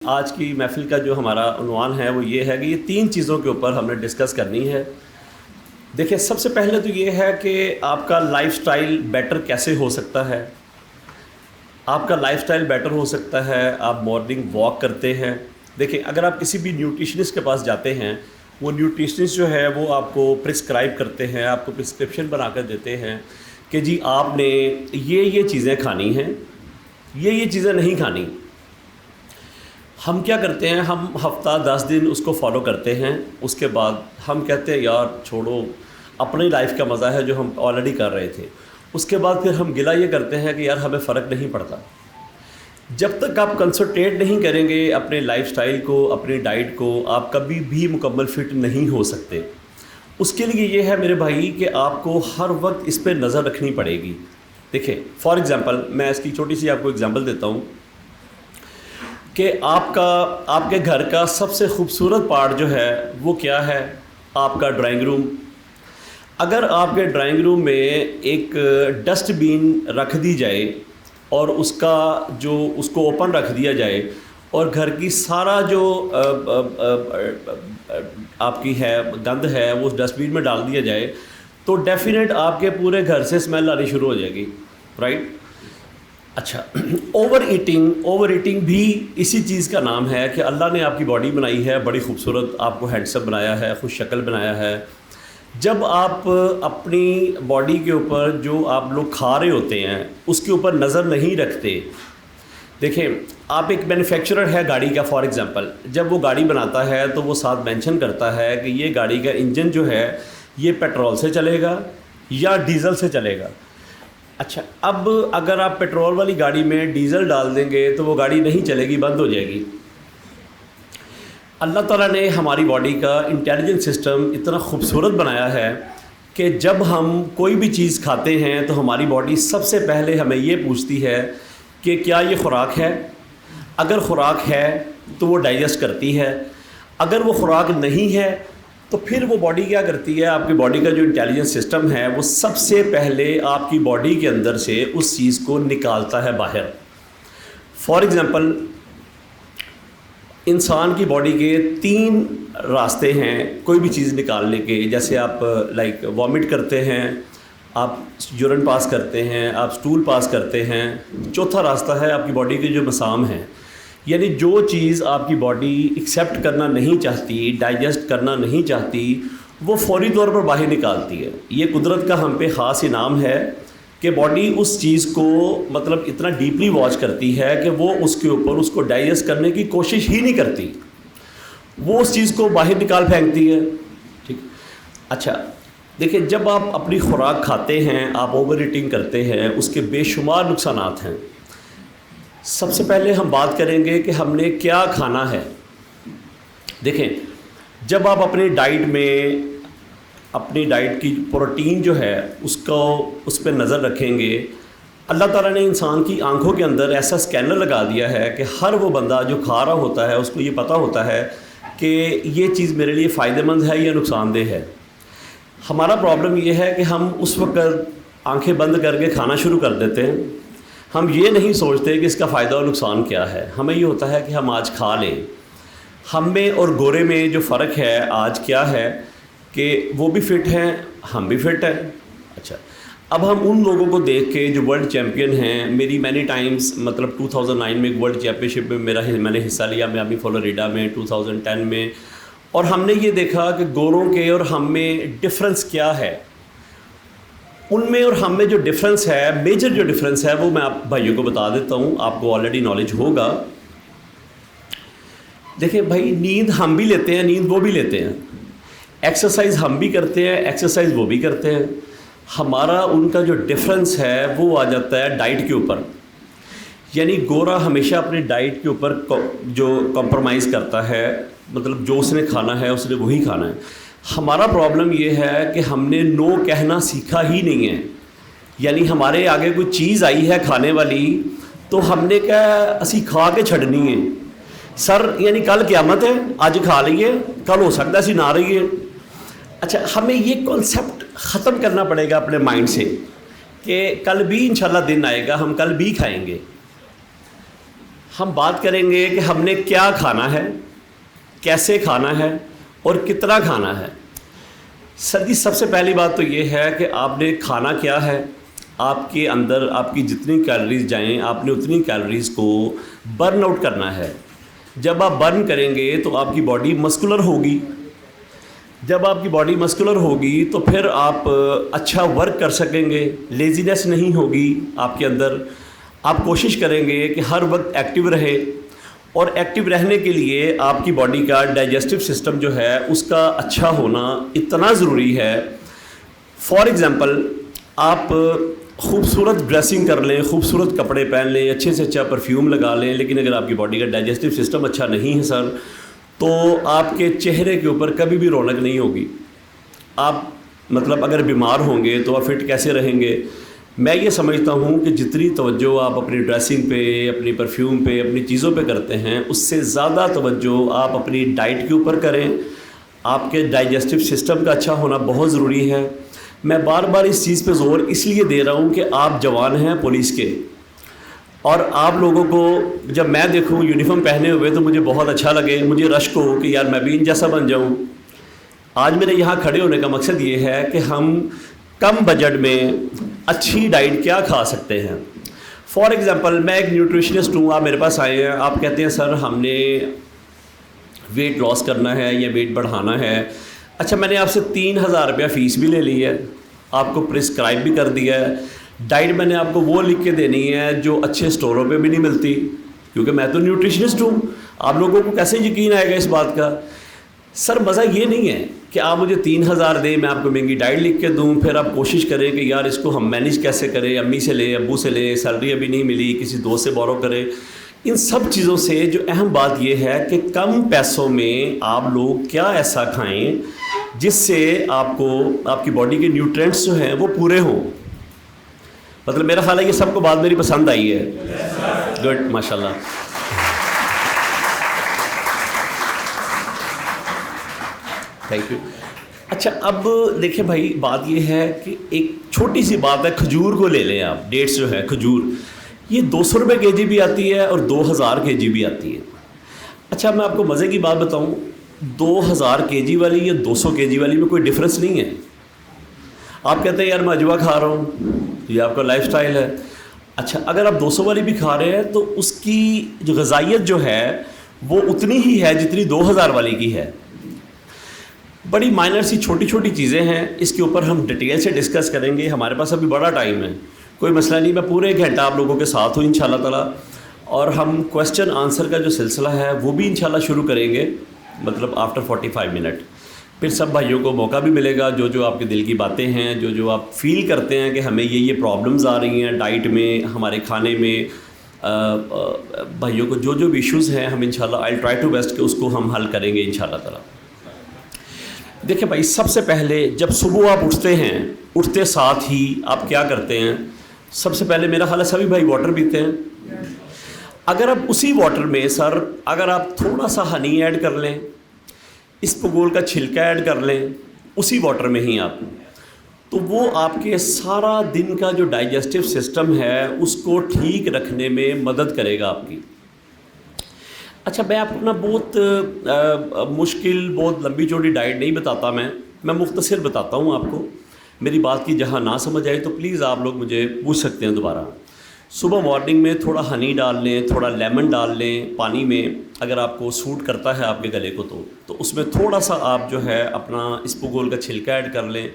آج کی محفل کا جو ہمارا عنوان ہے وہ یہ ہے کہ یہ 3 چیزوں کے اوپر ہم نے ڈسکس کرنی ہے۔ دیکھیں، سب سے پہلے تو یہ ہے کہ آپ کا لائف سٹائل بیٹر کیسے ہو سکتا ہے۔ آپ کا لائف سٹائل بیٹر ہو سکتا ہے، آپ مارننگ واک کرتے ہیں۔ دیکھیں، اگر آپ کسی بھی نیوٹریشنسٹ کے پاس جاتے ہیں، وہ نیوٹریشنسٹ جو ہے وہ آپ کو پرسکرائب کرتے ہیں، آپ کو پرسکرپشن بنا کر دیتے ہیں کہ جی آپ نے یہ چیزیں کھانی ہیں، یہ چیزیں نہیں کھانی۔ ہم کیا کرتے ہیں، ہم ہفتہ 10 دن اس کو فالو کرتے ہیں، اس کے بعد ہم کہتے ہیں یار چھوڑو، اپنی لائف کا مزہ ہے جو ہم آلریڈی کر رہے تھے۔ اس کے بعد پھر ہم گلہ یہ کرتے ہیں کہ یار ہمیں فرق نہیں پڑتا۔ جب تک آپ کنسنٹریٹ نہیں کریں گے اپنے لائف سٹائل کو، اپنی ڈائٹ کو، آپ کبھی بھی مکمل فٹ نہیں ہو سکتے۔ اس کے لیے یہ ہے میرے بھائی کہ آپ کو ہر وقت اس پہ نظر رکھنی پڑے گی۔ دیکھیں، فار ایگزامپل میں اس کی چھوٹی سی آپ کو ایگزامپل دیتا ہوں کہ آپ کے گھر کا سب سے خوبصورت پارٹ جو ہے وہ کیا ہے؟ آپ کا ڈرائنگ روم۔ اگر آپ کے ڈرائنگ روم میں ایک ڈسٹ بین رکھ دی جائے اور اس کو اوپن رکھ دیا جائے اور گھر کی سارا جو آپ کی ہے گند ہے وہ اس ڈسٹ بین میں ڈال دیا جائے تو ڈیفینیٹ آپ کے پورے گھر سے اسمیل آنی شروع ہو جائے گی، رائٹ؟ اچھا، اوور ایٹنگ بھی اسی چیز کا نام ہے کہ اللہ نے آپ کی باڈی بنائی ہے، بڑی خوبصورت، آپ کو ہینڈسم بنایا ہے، خوش شکل بنایا ہے۔ جب آپ اپنی باڈی کے اوپر جو آپ لوگ کھا رہے ہوتے ہیں اس کے اوپر نظر نہیں رکھتے۔ دیکھیں، آپ ایک مینوفیکچرر ہے گاڑی کا، فار ایگزامپل جب وہ گاڑی بناتا ہے تو وہ ساتھ مینشن کرتا ہے کہ یہ گاڑی کا انجن جو ہے یہ پیٹرول سے چلے گا یا ڈیزل سے چلے گا۔ اچھا، اب اگر آپ پیٹرول والی گاڑی میں ڈیزل ڈال دیں گے تو وہ گاڑی نہیں چلے گی، بند ہو جائے گی۔ اللہ تعالیٰ نے ہماری باڈی کا انٹیلیجنٹ سسٹم اتنا خوبصورت بنایا ہے کہ جب ہم کوئی بھی چیز کھاتے ہیں تو ہماری باڈی سب سے پہلے ہمیں یہ پوچھتی ہے کہ کیا یہ خوراک ہے۔ اگر خوراک ہے تو وہ ڈائجسٹ کرتی ہے، اگر وہ خوراک نہیں ہے تو پھر وہ باڈی کیا کرتی ہے، آپ کی باڈی کا جو انٹیلیجنس سسٹم ہے وہ سب سے پہلے آپ کی باڈی کے اندر سے اس چیز کو نکالتا ہے باہر۔ فار ایگزامپل انسان کی باڈی کے 3 راستے ہیں کوئی بھی چیز نکالنے کے، جیسے آپ وامٹ کرتے ہیں، آپ یورین پاس کرتے ہیں، آپ سٹول پاس کرتے ہیں۔ چوتھا راستہ ہے آپ کی باڈی کے جو مسام ہیں، یعنی جو چیز آپ کی باڈی ایکسیپٹ کرنا نہیں چاہتی، ڈائجسٹ کرنا نہیں چاہتی، وہ فوری طور پر باہر نکالتی ہے۔ یہ قدرت کا ہم پہ خاص انعام ہے کہ باڈی اس چیز کو مطلب اتنا ڈیپلی واچ کرتی ہے کہ وہ اس کے اوپر اس کو ڈائجسٹ کرنے کی کوشش ہی نہیں کرتی، وہ اس چیز کو باہر نکال پھینکتی ہے، ٹھیک۔ اچھا دیکھیں، جب آپ اپنی خوراک کھاتے ہیں، آپ اوور ایٹنگ کرتے ہیں، اس کے بے شمار نقصانات ہیں۔ سب سے پہلے ہم بات کریں گے کہ ہم نے کیا کھانا ہے۔ دیکھیں، جب آپ اپنی ڈائٹ کی پروٹین جو ہے اس پہ نظر رکھیں گے، اللہ تعالیٰ نے انسان کی آنکھوں کے اندر ایسا اسکینر لگا دیا ہے کہ ہر وہ بندہ جو کھا رہا ہوتا ہے اس کو یہ پتہ ہوتا ہے کہ یہ چیز میرے لیے فائدہ مند ہے یا نقصان دہ ہے۔ ہمارا پرابلم یہ ہے کہ ہم اس وقت آنکھیں بند کر کے کھانا شروع کر دیتے ہیں، ہم یہ نہیں سوچتے کہ اس کا فائدہ اور نقصان کیا ہے۔ ہمیں یہ ہوتا ہے کہ ہم آج کھا لیں۔ ہم میں اور گورے میں جو فرق ہے آج کیا ہے کہ وہ بھی فٹ ہیں، ہم بھی فٹ ہیں۔ اچھا، اب ہم ان لوگوں کو دیکھ کے جو ورلڈ چیمپئن ہیں، میری مینی ٹائمز مطلب 2009 میں ایک ورلڈ چیمپئن شپ میں میں نے حصہ لیا، میامی فلوریڈا میں 2010 میں، اور ہم نے یہ دیکھا کہ گوروں کے اور ہم میں ڈفرنس کیا ہے۔ ان میں اور ہم میں جو ڈفرنس ہے، میجر جو ڈفرنس ہے، وہ میں آپ بھائیوں کو بتا دیتا ہوں، آپ کو آلریڈی نالج ہوگا۔ دیکھیں بھائی، نیند ہم بھی لیتے ہیں، نیند وہ بھی لیتے ہیں، ایکسرسائز ہم بھی کرتے ہیں، ایکسرسائز وہ بھی کرتے ہیں۔ ہمارا ان کا جو ڈفرنس ہے وہ آ جاتا ہے ڈائٹ کے اوپر، یعنی گورا ہمیشہ اپنی ڈائٹ کے اوپر جو کمپرومائز کرتا ہے، مطلب جو اس نے کھانا ہے اس نے وہی کھانا ہے۔ ہمارا پرابلم یہ ہے کہ ہم نے نو کہنا سیکھا ہی نہیں ہے، یعنی ہمارے آگے کوئی چیز آئی ہے کھانے والی تو ہم نے کہا اسی کھا کے چھڑنی ہے، سر یعنی کل قیامت ہے، آج کھا لئیے، کل ہو سکتا ہے اسی نہ رہی ہے۔ اچھا، ہمیں یہ کانسیپٹ ختم کرنا پڑے گا اپنے مائنڈ سے کہ کل بھی انشاءاللہ دن آئے گا، ہم کل بھی کھائیں گے۔ ہم بات کریں گے کہ ہم نے کیا کھانا ہے, کیسے کھانا ہے اور کتنا کھانا ہے. سر جی سب سے پہلی بات تو یہ ہے کہ آپ نے کھانا کیا ہے, آپ کے اندر آپ کی جتنی کیلریز جائیں آپ نے اتنی کیلریز کو برن آؤٹ کرنا ہے. جب آپ برن کریں گے تو آپ کی باڈی مسکولر ہوگی, جب آپ کی باڈی مسکولر ہوگی تو پھر آپ اچھا ورک کر سکیں گے, لیزینس نہیں ہوگی آپ کے اندر. آپ کوشش کریں گے کہ ہر وقت ایکٹیو رہے, اور ایکٹیو رہنے کے لیے آپ کی باڈی کا ڈائجسٹو سسٹم جو ہے اس کا اچھا ہونا اتنا ضروری ہے. فار ایگزامپل آپ خوبصورت ڈریسنگ کر لیں, خوبصورت کپڑے پہن لیں, اچھے سے اچھا پرفیوم لگا لیں, لیکن اگر آپ کی باڈی کا ڈائجسٹو سسٹم اچھا نہیں ہے سر, تو آپ کے چہرے کے اوپر کبھی بھی رونق نہیں ہوگی. آپ مطلب اگر بیمار ہوں گے تو آپ فٹ کیسے رہیں گے؟ میں یہ سمجھتا ہوں کہ جتنی توجہ آپ اپنی ڈریسنگ پہ, اپنی پرفیوم پہ, اپنی چیزوں پہ کرتے ہیں, اس سے زیادہ توجہ آپ اپنی ڈائٹ کے اوپر کریں. آپ کے ڈائجسٹو سسٹم کا اچھا ہونا بہت ضروری ہے. میں بار بار اس چیز پہ زور اس لیے دے رہا ہوں کہ آپ جوان ہیں پولیس کے, اور آپ لوگوں کو جب میں دیکھوں یونیفارم پہنے ہوئے تو مجھے بہت اچھا لگے, مجھے رشک ہو کہ یار میں بھی ان جیسا بن جاؤں. آج میرے یہاں کھڑے ہونے کا مقصد یہ ہے کہ ہم کم بجٹ میں اچھی ڈائٹ کیا کھا سکتے ہیں. فار ایگزامپل میں ایک نیوٹریشنسٹ ہوں, آپ میرے پاس آئے ہیں, آپ کہتے ہیں سر ہم نے ویٹ لاس کرنا ہے یا ویٹ بڑھانا ہے. اچھا میں نے آپ سے 3,000 روپیہ فیس بھی لے لی ہے, آپ کو پرسکرائب بھی کر دیا ہے. ڈائٹ میں نے آپ کو وہ لکھ کے دینی ہے جو اچھے اسٹوروں پہ بھی نہیں ملتی, کیونکہ میں تو نیوٹریشنسٹ ہوں. آپ لوگوں کو کیسے یقین آئے گا اس بات کا؟ سر مزہ یہ نہیں ہے کہ آپ مجھے 3,000 دیں, میں آپ کو مہنگی ڈائٹ لکھ کے دوں, پھر آپ کوشش کریں کہ یار اس کو ہم مینیج کیسے کریں, امی سے لیں, ابو سے لیں, سیلری ابھی نہیں ملی, کسی دوست سے بورو کریں. ان سب چیزوں سے جو اہم بات یہ ہے کہ کم پیسوں میں آپ لوگ کیا ایسا کھائیں جس سے آپ کو آپ کی باڈی کے نیوٹرینٹس جو ہیں وہ پورے ہوں. مطلب میرا خیال ہے یہ سب کو بات میری پسند آئی ہے. گڈ, ماشاء اللہ. Thank you. اچھا اب دیکھیں بھائی بات یہ ہے کہ ایک چھوٹی سی بات ہے, کھجور کو لے لیں آپ. ڈیٹس جو ہے کھجور, یہ 200 روپے کے جی بھی آتی ہے اور 2,000 کے جی بھی آتی ہے. اچھا میں آپ کو مزے کی بات بتاؤں, 2,000 کے جی والی یا 200 کے جی والی میں کوئی ڈفرینس نہیں ہے. آپ کہتے ہیں یار میں اجوا کھا رہا ہوں, یہ آپ کا لائف سٹائل ہے. اچھا اگر آپ 200 والی بھی کھا رہے ہیں تو اس کی جو غذائیت جو ہے وہ اتنی ہی ہے جتنی 2,000 والی کی ہے. بڑی مائنر سی چھوٹی چھوٹی چیزیں ہیں, اس کے اوپر ہم ڈیٹیل سے ڈسکس کریں گے. ہمارے پاس ابھی بڑا ٹائم ہے, کوئی مسئلہ نہیں, میں پورے 1 گھنٹہ آپ لوگوں کے ساتھ ہوں انشاءاللہ تعالی. اور ہم کویسچن آنسر کا جو سلسلہ ہے وہ بھی انشاءاللہ شروع کریں گے, مطلب آفٹر 45 منٹ. پھر سب بھائیوں کو موقع بھی ملے گا, جو آپ کے دل کی باتیں ہیں, جو آپ فیل کرتے ہیں کہ ہمیں یہ پرابلمز آ رہی ہیں ڈائٹ میں, ہمارے کھانے میں, بھائیوں کو جو بھی ایشوز ہیں ہم انشاءاللہ آئی ٹرائی ٹو بیسٹ کہ اس کو ہم حل کریں گے انشاءاللہ تعالی. دیکھیں بھائی سب سے پہلے جب صبح آپ اٹھتے ہیں, اٹھتے ساتھ ہی آپ کیا کرتے ہیں؟ سب سے پہلے میرا خیال ہے سبھی بھائی واٹر پیتے ہیں. اگر آپ اسی واٹر میں سر اگر آپ تھوڑا سا ہنی ایڈ کر لیں, اسپغول کا چھلکا ایڈ کر لیں اسی واٹر میں ہی آپ, تو وہ آپ کے سارا دن کا جو ڈائجسٹو سسٹم ہے اس کو ٹھیک رکھنے میں مدد کرے گا آپ کی. اچھا میں آپ کو نا بہت مشکل بہت لمبی چوڑی ڈائٹ نہیں بتاتا, میں مختصر بتاتا ہوں آپ کو. میری بات کی جہاں نہ سمجھ آئے تو پلیز آپ لوگ مجھے پوچھ سکتے ہیں دوبارہ. صبح مارننگ میں تھوڑا ہنی ڈال لیں, تھوڑا لیمن ڈال لیں پانی میں, اگر آپ کو سوٹ کرتا ہے آپ کے گلے کو تو اس میں تھوڑا سا آپ جو ہے اپنا اسپغول کا چھلکا ایڈ کر لیں.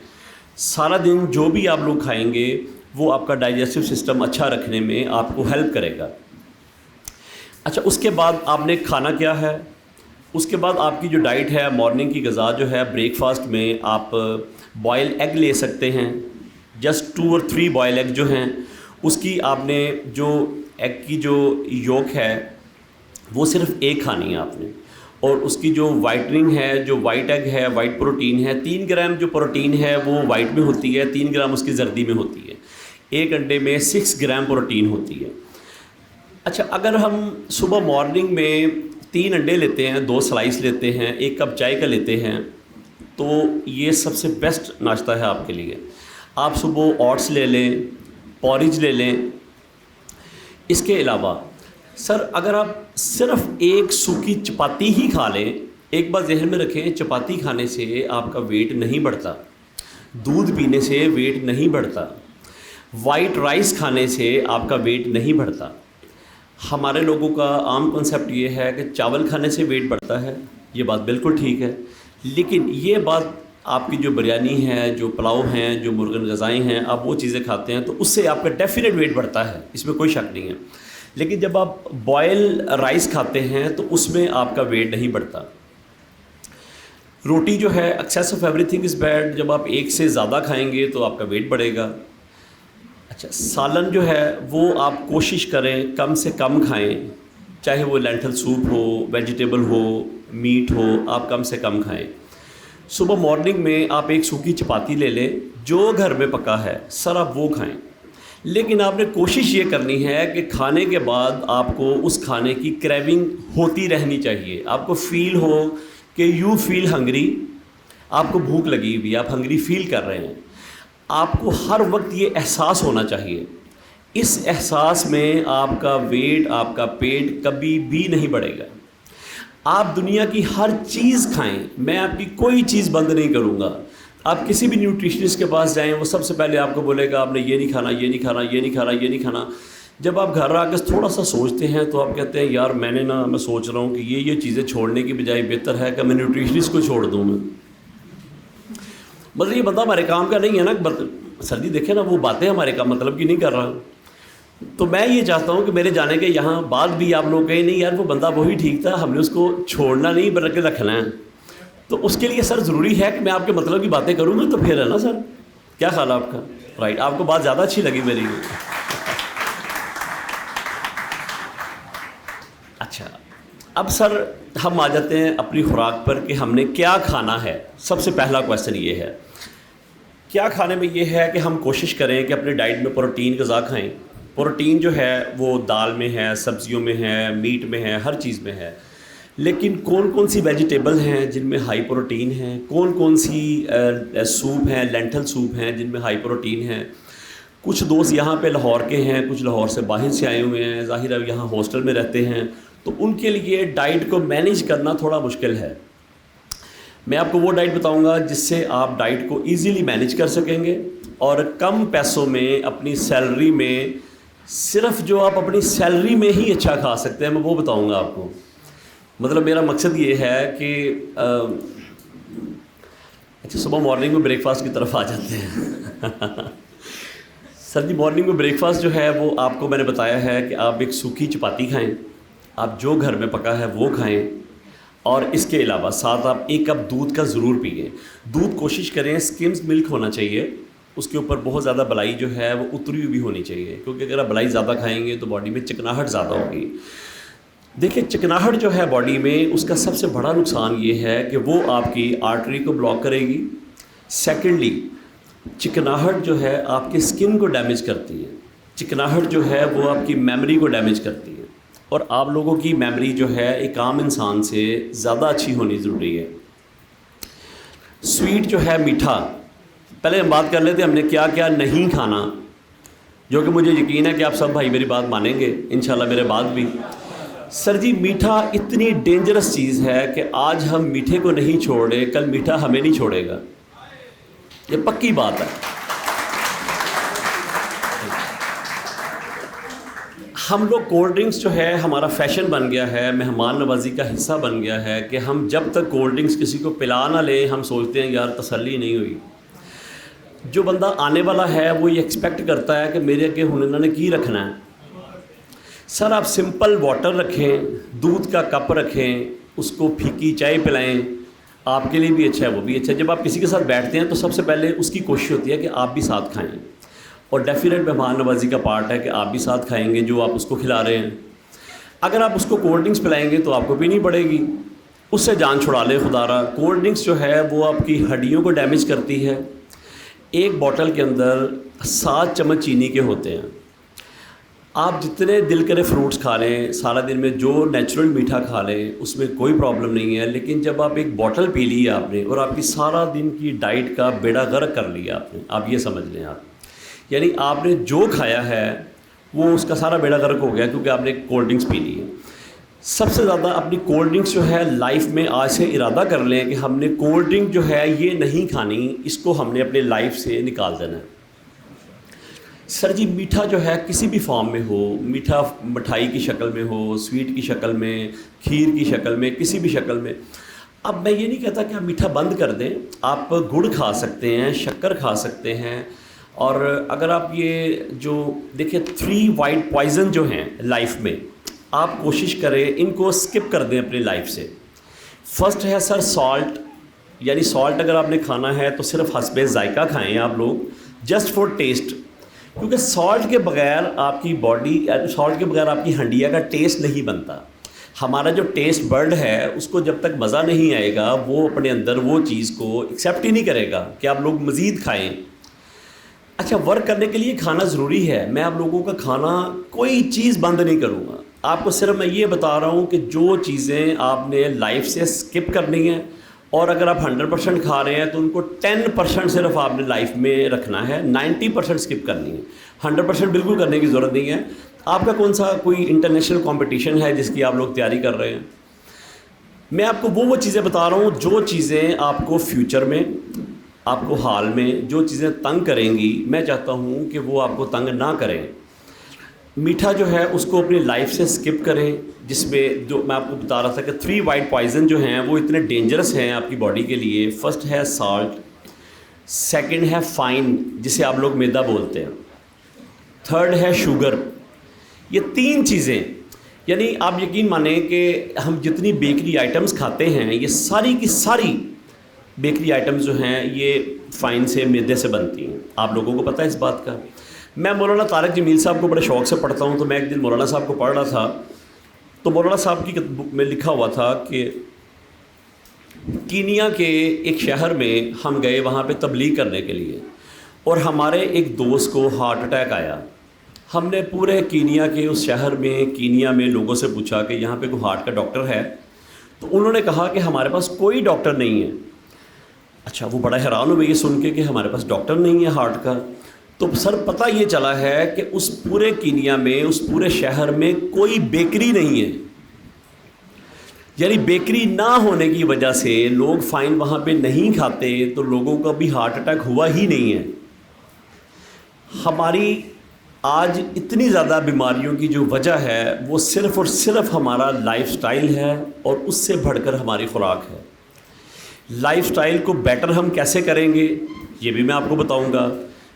سارا دن جو بھی آپ لوگ کھائیں گے وہ آپ کا ڈائجسٹو سسٹم اچھا رکھنے میں آپ کو ہیلپ کرے گا. اچھا اس کے بعد آپ نے کھانا کیا ہے, اس کے بعد آپ کی جو ڈائٹ ہے مارننگ کی غذا جو ہے, بریک فاسٹ میں آپ بوائل ایگ لے سکتے ہیں, جسٹ 2 اور 3 بوائل ایگ جو ہیں, اس کی آپ نے جو ایگ کی جو یولک ہے وہ صرف ایک کھانی ہے آپ نے, اور اس کی جو وائٹننگ ہے, جو وائٹ ایگ ہے, وائٹ پروٹین ہے, 3 گرام جو پروٹین ہے وہ وائٹ میں ہوتی ہے, 3 گرام اس کی زردی میں ہوتی ہے. ایک انڈے میں 6 گرام پروٹین ہوتی ہے. اچھا اگر ہم صبح مارننگ میں 3 انڈے لیتے ہیں, 2 سلائس لیتے ہیں, 1 کپ چائے کا لیتے ہیں, تو یہ سب سے بیسٹ ناشتہ ہے آپ کے لیے. آپ صبح اوٹس لے لیں, پوریج لے لیں. اس کے علاوہ سر اگر آپ صرف ایک سوکھی چپاتی ہی کھا لیں، ایک بات ذہن میں رکھیں، چپاتی کھانے سے آپ کا ویٹ نہیں بڑھتا، دودھ پینے سے ویٹ نہیں بڑھتا، وائٹ رائس کھانے سے آپ کا ویٹ نہیں بڑھتا۔ ہمارے لوگوں کا عام کنسیپٹ یہ ہے کہ چاول کھانے سے ویٹ بڑھتا ہے، یہ بات بالکل ٹھیک ہے، لیکن یہ بات آپ کی جو بریانی ہے، جو پلاؤ ہیں، جو مرغن غذائیں ہیں، آپ وہ چیزیں کھاتے ہیں تو اس سے آپ کا ڈیفینیٹ ویٹ بڑھتا ہے، اس میں کوئی شک نہیں ہے۔ لیکن جب آپ بوائل رائس کھاتے ہیں تو اس میں آپ کا ویٹ نہیں بڑھتا۔ روٹی جو ہے access of every thing is bad, جب آپ ایک سے زیادہ کھائیں گے تو آپ کا ویٹ بڑھے گا۔ اچھا، سالن جو ہے وہ آپ کوشش کریں کم سے کم کھائیں، چاہے وہ لینٹل سوپ ہو، ویجیٹیبل ہو، میٹ ہو، آپ کم سے کم کھائیں۔ صبح مارننگ میں آپ ایک سوکھی چپاتی لے لیں، جو گھر میں پکا ہے سر آپ وہ کھائیں، لیکن آپ نے کوشش یہ کرنی ہے کہ کھانے کے بعد آپ کو اس کھانے کی کریونگ ہوتی رہنی چاہیے، آپ کو فیل ہو کہ یو فیل ہنگری، آپ کو بھوک لگی ہوئی، آپ ہنگری فیل کر رہے ہیں، آپ کو ہر وقت یہ احساس ہونا چاہیے۔ اس احساس میں آپ کا ویٹ، آپ کا پیٹ کبھی بھی نہیں بڑھے گا۔ آپ دنیا کی ہر چیز کھائیں، میں آپ کی کوئی چیز بند نہیں کروں گا۔ آپ کسی بھی نیوٹریشنسٹ کے پاس جائیں، وہ سب سے پہلے آپ کو بولے گا آپ نے یہ نہیں کھانا، یہ نہیں کھانا، یہ نہیں کھانا، یہ نہیں کھانا۔ جب آپ گھر آ کے تھوڑا سا سوچتے ہیں تو آپ کہتے ہیں یار میں سوچ رہا ہوں کہ یہ چیزیں چھوڑنے کی بجائے بہتر ہے کہ میں نیوٹریشنسٹ کو چھوڑ دوں۔ میں مطلب یہ بندہ ہمارے کام کا نہیں ہے نا، سر جی دیکھیں نا، وہ باتیں ہمارے کام مطلب کی نہیں کر رہا۔ تو میں یہ چاہتا ہوں کہ میرے جانے کے یہاں بعد بھی آپ لوگ کہیں نہیں یار وہ بندہ وہی ٹھیک تھا، ہم نے اس کو چھوڑنا نہیں بلکہ رکھنا ہے۔ تو اس کے لیے سر ضروری ہے کہ میں آپ کے مطلب کی باتیں کروں گا تو پھر ہے نا سر، کیا خیال ہے آپ کا؟ رائٹ، آپ کو بات زیادہ اچھی لگی میری۔ اچھا، اب سر ہم آ جاتے ہیں اپنی خوراک پر کہ ہم نے کیا کھانا ہے۔ سب سے پہلا کویسچن یہ ہے، کیا کھانے میں یہ ہے کہ ہم کوشش کریں کہ اپنے ڈائٹ میں پروٹین غذا کھائیں۔ پروٹین جو ہے وہ دال میں ہے، سبزیوں میں ہے، میٹ میں ہے، ہر چیز میں ہے، لیکن کون کون سی ویجیٹیبل ہیں جن میں ہائی پروٹین ہیں، کون کون سی سوپ ہیں، لینٹل سوپ ہیں جن میں ہائی پروٹین ہیں۔ کچھ دوست یہاں پہ لاہور کے ہیں، کچھ لاہور سے باہر سے آئے ہوئے ہیں، ظاہر ہے یہاں ہاسٹل میں رہتے ہیں، تو ان کے لیے ڈائٹ کو مینیج کرنا تھوڑا مشکل ہے۔ میں آپ کو وہ ڈائٹ بتاؤں گا جس سے آپ ڈائٹ کو ایزیلی مینیج کر سکیں گے اور کم پیسوں میں اپنی سیلری میں، صرف جو آپ اپنی سیلری میں ہی اچھا کھا سکتے ہیں، میں وہ بتاؤں گا آپ کو۔ مطلب میرا مقصد یہ ہے کہ اچھا صبح مارننگ میں بریک فاسٹ کی طرف آ جاتے ہیں۔ سر جی مارننگ میں بریک فاسٹ جو ہے وہ آپ کو میں نے بتایا ہے کہ آپ ایک سوکھی چپاتی کھائیں، آپ جو گھر میں پکا ہے وہ کھائیں، اور اس کے علاوہ ساتھ آپ ایک کپ دودھ کا ضرور پئیں۔ دودھ کوشش کریں سکمز ملک ہونا چاہیے، اس کے اوپر بہت زیادہ بلائی جو ہے وہ اتری ہوئی ہونی چاہیے، کیونکہ اگر آپ بلائی زیادہ کھائیں گے تو باڈی میں چکناہٹ زیادہ ہوگی۔ دیکھیں چکناہٹ جو ہے باڈی میں، اس کا سب سے بڑا نقصان یہ ہے کہ وہ آپ کی آرٹری کو بلاک کرے گی۔ سیکنڈلی، چکناہٹ جو ہے آپ کے اسکن کو ڈیمیج کرتی ہے، چکناہٹ جو ہے وہ آپ کی میموری کو ڈیمیج کرتی ہے، اور آپ لوگوں کی میموری جو ہے ایک عام انسان سے زیادہ اچھی ہونی ضروری ہے۔ سویٹ جو ہے، میٹھا، پہلے ہم بات کر لیتے ہیں ہم نے کیا کیا نہیں کھانا، جو کہ مجھے یقین ہے کہ آپ سب بھائی میری بات مانیں گے انشاءاللہ میرے بعد بھی۔ سر جی میٹھا اتنی ڈینجرس چیز ہے کہ آج ہم میٹھے کو نہیں چھوڑے، کل میٹھا ہمیں نہیں چھوڑے گا، یہ پکی بات ہے۔ ہم لوگ کولڈ ڈرنکس جو ہے ہمارا فیشن بن گیا ہے، مہمان نوازی کا حصہ بن گیا ہے کہ ہم جب تک کولڈ ڈرنکس کسی کو پلا نہ لیں ہم سوچتے ہیں یار تسلی نہیں ہوئی۔ جو بندہ آنے والا ہے وہ یہ ایکسپیکٹ کرتا ہے کہ میرے اگے ہن انہوں نے کی رکھنا ہے۔ سر آپ سمپل واٹر رکھیں، دودھ کا کپ رکھیں، اس کو پھیکی چائے پلائیں، آپ کے لیے بھی اچھا ہے وہ بھی اچھا ہے۔ جب آپ کسی کے ساتھ بیٹھتے ہیں تو سب سے پہلے اس کی کوشش ہوتی ہے کہ آپ بھی ساتھ کھائیں، اور ڈیفینیٹ مہمان نوازی کا پارٹ ہے کہ آپ بھی ساتھ کھائیں گے جو آپ اس کو کھلا رہے ہیں۔ اگر آپ اس کو کولڈ ڈرنکس پلائیں گے تو آپ کو پینی پڑے گی، اس سے جان چھڑا لے خدا را۔ کولڈ ڈرنکس جو ہے وہ آپ کی ہڈیوں کو ڈیمیج کرتی ہے۔ ایک بوٹل کے اندر 7 چمچ چینی کے ہوتے ہیں۔ آپ جتنے دل کرے فروٹس کھا لیں، سارا دن میں جو نیچرل میٹھا کھا لیں، اس میں کوئی پرابلم نہیں ہے، لیکن جب آپ ایک بوٹل پی لی آپ نے اور آپ کی سارا دن کی ڈائٹ کا بیڑا غرق کر لیا آپ نے، آپ یہ سمجھ لیں، آپ یعنی آپ نے جو کھایا ہے وہ اس کا سارا بیڑا غرق ہو گیا کیونکہ آپ نے کولڈ ڈرنکس پی لی ہے. سب سے زیادہ اپنی کولڈ ڈرنکس جو ہے لائف میں آج سے ارادہ کر لیں کہ ہم نے کولڈ ڈرنک جو ہے یہ نہیں کھانی, اس کو ہم نے اپنے لائف سے نکال دینا ہے. سر جی میٹھا جو ہے کسی بھی فارم میں ہو, میٹھا مٹھائی کی شکل میں ہو, سویٹ کی شکل میں, کھیر کی شکل میں, کسی بھی شکل میں. اب میں یہ نہیں کہتا کہ آپ میٹھا بند کر دیں, آپ گڑ کھا سکتے ہیں, شکر کھا سکتے ہیں. اور اگر آپ یہ جو دیکھیں 3 وائٹ پوائزن جو ہیں لائف میں, آپ کوشش کریں ان کو سکپ کر دیں اپنی لائف سے. فرسٹ ہے سر سالٹ, یعنی سالٹ اگر آپ نے کھانا ہے تو صرف حسب ذائقہ کھائیں آپ لوگ, جسٹ فار ٹیسٹ. کیونکہ سالٹ کے بغیر آپ کی باڈی, سالٹ کے بغیر آپ کی ہنڈیا کا ٹیسٹ نہیں بنتا. ہمارا جو ٹیسٹ برڈ ہے اس کو جب تک مزہ نہیں آئے گا وہ اپنے اندر وہ چیز کو ایکسیپٹ ہی نہیں کرے گا کہ آپ لوگ مزید کھائیں. اچھا, ورک کرنے کے لیے کھانا ضروری ہے. میں آپ لوگوں کا کھانا کوئی چیز بند نہیں کروں گا. آپ کو صرف میں یہ بتا رہا ہوں کہ جو چیزیں آپ نے لائف سے سکپ کرنی ہیں, اور اگر آپ 100% کھا رہے ہیں تو ان کو 10% صرف آپ نے لائف میں رکھنا ہے, 90% سکپ کرنی ہے. 100% بالکل کرنے کی ضرورت نہیں ہے. آپ کا کون سا کوئی انٹرنیشنل کمپٹیشن ہے جس کی آپ لوگ تیاری کر رہے ہیں؟ میں آپ کو وہ چیزیں بتا رہا ہوں جو چیزیں آپ کو فیوچر میں, آپ کو حال میں جو چیزیں تنگ کریں گی, میں چاہتا ہوں کہ وہ آپ کو تنگ نہ کریں. میٹھا جو ہے اس کو اپنی لائف سے سکپ کریں, جس میں جو میں آپ کو بتا رہا تھا کہ 3 وائٹ پوائزن جو ہیں وہ اتنے ڈینجرس ہیں آپ کی باڈی کے لیے. فرسٹ ہے سالٹ, سیکنڈ ہے فائن جسے آپ لوگ میدا بولتے ہیں, تھرڈ ہے شوگر. یہ 3 چیزیں, یعنی آپ یقین مانیں کہ ہم جتنی بیکری آئٹمس کھاتے ہیں یہ ساری کی ساری بیکری آئٹمس جو ہیں یہ فائن سے, میدے سے بنتی ہیں. آپ لوگوں کو پتہ ہے اس بات کا. میں مولانا طارق جمیل صاحب کو بڑے شوق سے پڑھتا ہوں, تو میں ایک دن مولانا صاحب کو پڑھ رہا تھا, تو مولانا صاحب کی بک میں لکھا ہوا تھا کہ کینیا کے ایک شہر میں ہم گئے وہاں پہ تبلیغ کرنے کے لیے, اور ہمارے ایک دوست کو ہارٹ اٹیک آیا. ہم نے پورے کینیا کے اس شہر میں, کینیا میں لوگوں سے پوچھا کہ یہاں پہ کوئی ہارٹ کا ڈاکٹر ہے, تو انہوں نے کہا کہ ہمارے پاس کوئی ڈاکٹر نہیں ہے. اچھا, وہ بڑا حیران ہوئے یہ سن کے کہ ہمارے پاس ڈاکٹر نہیں ہے ہارٹ کا. تو سر پتہ یہ چلا ہے کہ اس پورے کینیا میں, اس پورے شہر میں کوئی بیکری نہیں ہے. یعنی بیکری نہ ہونے کی وجہ سے لوگ فائن وہاں پہ نہیں کھاتے, تو لوگوں کا بھی ہارٹ اٹیک ہوا ہی نہیں ہے. ہماری آج اتنی زیادہ بیماریوں کی جو وجہ ہے وہ صرف اور صرف ہمارا لائف سٹائل ہے, اور اس سے بڑھ کر ہماری خوراک ہے. لائف سٹائل کو بیٹر ہم کیسے کریں گے یہ بھی میں آپ کو بتاؤں گا,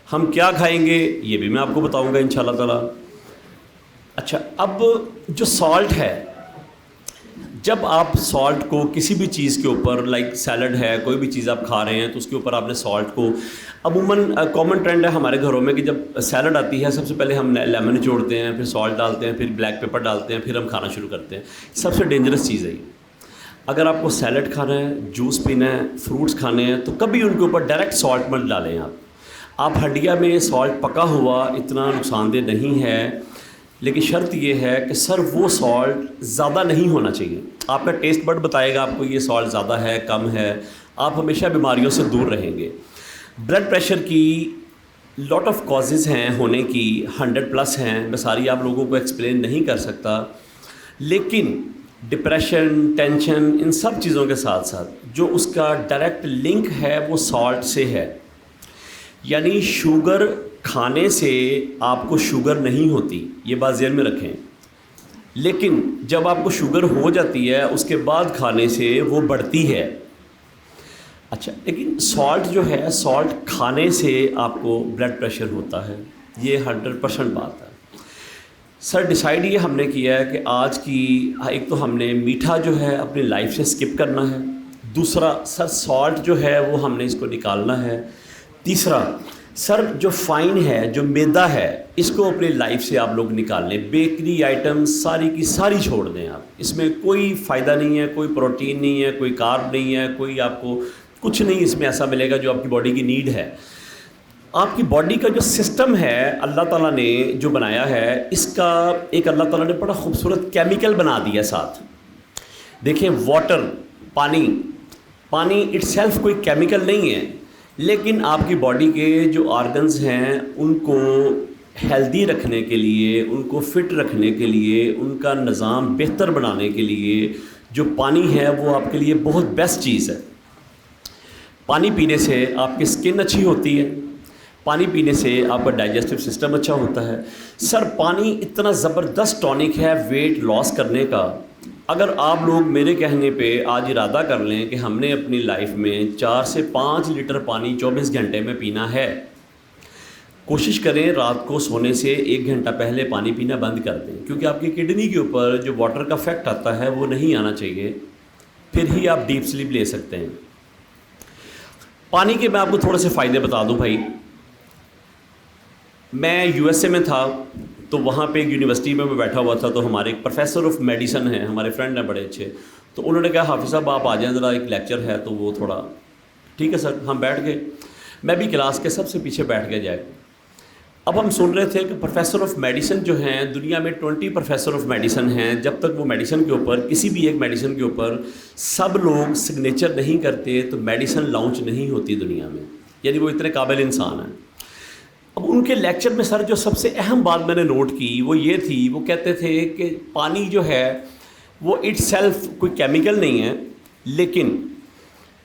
ہم کیا کھائیں گے یہ بھی میں آپ کو بتاؤں گا انشاءاللہ تعالی. اچھا, اب جو سالٹ ہے, جب آپ سالٹ کو کسی بھی چیز کے اوپر, لائک سیلڈ ہے, کوئی بھی چیز آپ کھا رہے ہیں تو اس کے اوپر آپ نے سالٹ کو, عموماً کامن ٹرینڈ ہے ہمارے گھروں میں کہ جب سیلڈ آتی ہے سب سے پہلے ہم لیمن نچوڑتے ہیں, پھر سالٹ ڈالتے ہیں, پھر بلیک پیپر ڈالتے ہیں, پھر ہم کھانا شروع کرتے ہیں. سب سے ڈینجرس چیز ہے یہ. اگر آپ کو سیلڈ کھانا ہے, جوس پینا ہے, فروٹس کھانے ہیں, تو کبھی ان کے اوپر ڈائریکٹ سالٹ مت ڈالیں. آپ ہڈیا میں سالٹ پکا ہوا اتنا نقصان دہ نہیں ہے, لیکن شرط یہ ہے کہ سر وہ سالٹ زیادہ نہیں ہونا چاہیے. آپ کا ٹیسٹ بڈ بتائے گا آپ کو یہ سالٹ زیادہ ہے, کم ہے, آپ ہمیشہ بیماریوں سے دور رہیں گے. بلڈ پریشر کی لاٹ آف کازز ہیں ہونے کی, 100+ ہیں, میں ساری آپ لوگوں کو ایکسپلین نہیں کر سکتا. لیکن ڈپریشن, ٹینشن, ان سب چیزوں کے ساتھ ساتھ جو اس کا ڈائریکٹ لنک ہے وہ سالٹ سے ہے. یعنی شوگر کھانے سے آپ کو شوگر نہیں ہوتی, یہ بات ذہن میں رکھیں. لیکن جب آپ کو شوگر ہو جاتی ہے اس کے بعد کھانے سے وہ بڑھتی ہے. اچھا, لیکن سالٹ جو ہے, سالٹ کھانے سے آپ کو بلڈ پریشر ہوتا ہے, یہ 100% بات ہے. سر ڈیسائیڈ یہ ہم نے کیا ہے کہ آج کی ایک تو ہم نے میٹھا جو ہے اپنی لائف سے سکپ کرنا ہے. دوسرا سر سالٹ جو ہے وہ ہم نے اس کو نکالنا ہے. تیسرا سر جو فائن ہے, جو میدا ہے, اس کو اپنی لائف سے آپ لوگ نکال لیں. بیکری آئٹم ساری کی ساری چھوڑ دیں آپ, اس میں کوئی فائدہ نہیں ہے, کوئی پروٹین نہیں ہے, کوئی کارب نہیں ہے, کوئی آپ کو کچھ نہیں اس میں ایسا ملے گا جو آپ کی باڈی کی نیڈ ہے. آپ کی باڈی کا جو سسٹم ہے اللہ تعالیٰ نے جو بنایا ہے, اس کا ایک اللہ تعالیٰ نے بڑا خوبصورت کیمیکل بنا دیا ساتھ. دیکھیں واٹر, پانی اٹ سیلف کوئی کیمیکل نہیں ہے, لیکن آپ کی باڈی کے جو آرگنز ہیں ان کو ہیلدی رکھنے کے لیے، ان کو فٹ رکھنے کے لیے، ان کا نظام بہتر بنانے کے لیے جو پانی ہے وہ آپ کے لیے بہت بیسٹ چیز ہے۔ پانی پینے سے آپ کی سکن اچھی ہوتی ہے، پانی پینے سے آپ کا ڈائجسٹو سسٹم اچھا ہوتا ہے۔ سر پانی اتنا زبردست ٹونک ہے ویٹ لاس کرنے کا۔ اگر آپ لوگ میرے کہنے پہ آج ارادہ کر لیں کہ ہم نے اپنی لائف میں 4 سے 5 لیٹر پانی 24 گھنٹے میں پینا ہے، کوشش کریں رات کو سونے سے 1 گھنٹہ پہلے پانی پینا بند کر دیں، کیونکہ آپ کی کڈنی کے اوپر جو واٹر کا افیکٹ آتا ہے وہ نہیں آنا چاہیے، پھر ہی آپ ڈیپ سلیپ لے سکتے ہیں۔ پانی کے میں آپ کو تھوڑے سے فائدے بتا دوں بھائی۔ میں یو ایس اے میں تھا تو وہاں پہ ایک یونیورسٹی میں بیٹھا ہوا تھا، تو ہمارے ایک پروفیسر آف میڈیسن ہیں، ہمارے فرینڈ ہیں بڑے اچھے، تو انہوں نے کہا حافظ صاحب آپ آ جائیں ذرا، ایک لیکچر ہے تو وہ تھوڑا ٹھیک ہے سر۔ ہم بیٹھ گئے، میں بھی کلاس کے سب سے پیچھے بیٹھ کے جائے۔ اب ہم سن رہے تھے کہ پروفیسر آف میڈیسن جو ہیں دنیا میں 20 پروفیسر آف میڈیسن ہیں، جب تک وہ میڈیسن کے اوپر کسی بھی ایک میڈیسن کے اوپر سب لوگ سگنیچر نہیں کرتے تو میڈیسن لانچ نہیں ہوتی دنیا میں، یعنی وہ اتنے قابل انسان ہیں۔ اب ان کے لیکچر میں سر جو سب سے اہم بات میں نے نوٹ کی وہ یہ تھی، وہ کہتے تھے کہ پانی جو ہے وہ اٹ سیلف کوئی کیمیکل نہیں ہے، لیکن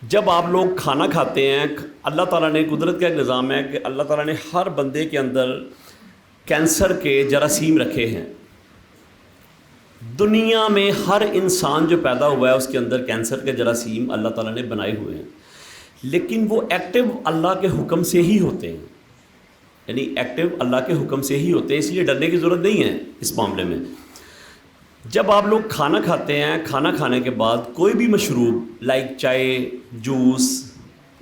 جب آپ لوگ کھانا کھاتے ہیں، اللہ تعالیٰ نے، قدرت کا ایک نظام ہے کہ اللہ تعالیٰ نے ہر بندے کے اندر کینسر کے جراثیم رکھے ہیں۔ دنیا میں ہر انسان جو پیدا ہوا ہے اس کے اندر کینسر کے جراثیم اللہ تعالیٰ نے بنائے ہوئے ہیں، لیکن وہ ایکٹیو اللہ کے حکم سے ہی ہوتے ہیں، یعنی ایکٹیو اللہ کے حکم سے ہی ہوتے ہیں، اس لیے ڈرنے کی ضرورت نہیں ہے اس معاملے میں۔ جب آپ لوگ کھانا کھاتے ہیں، کھانا کھانے کے بعد کوئی بھی مشروب لائک چائے، جوس،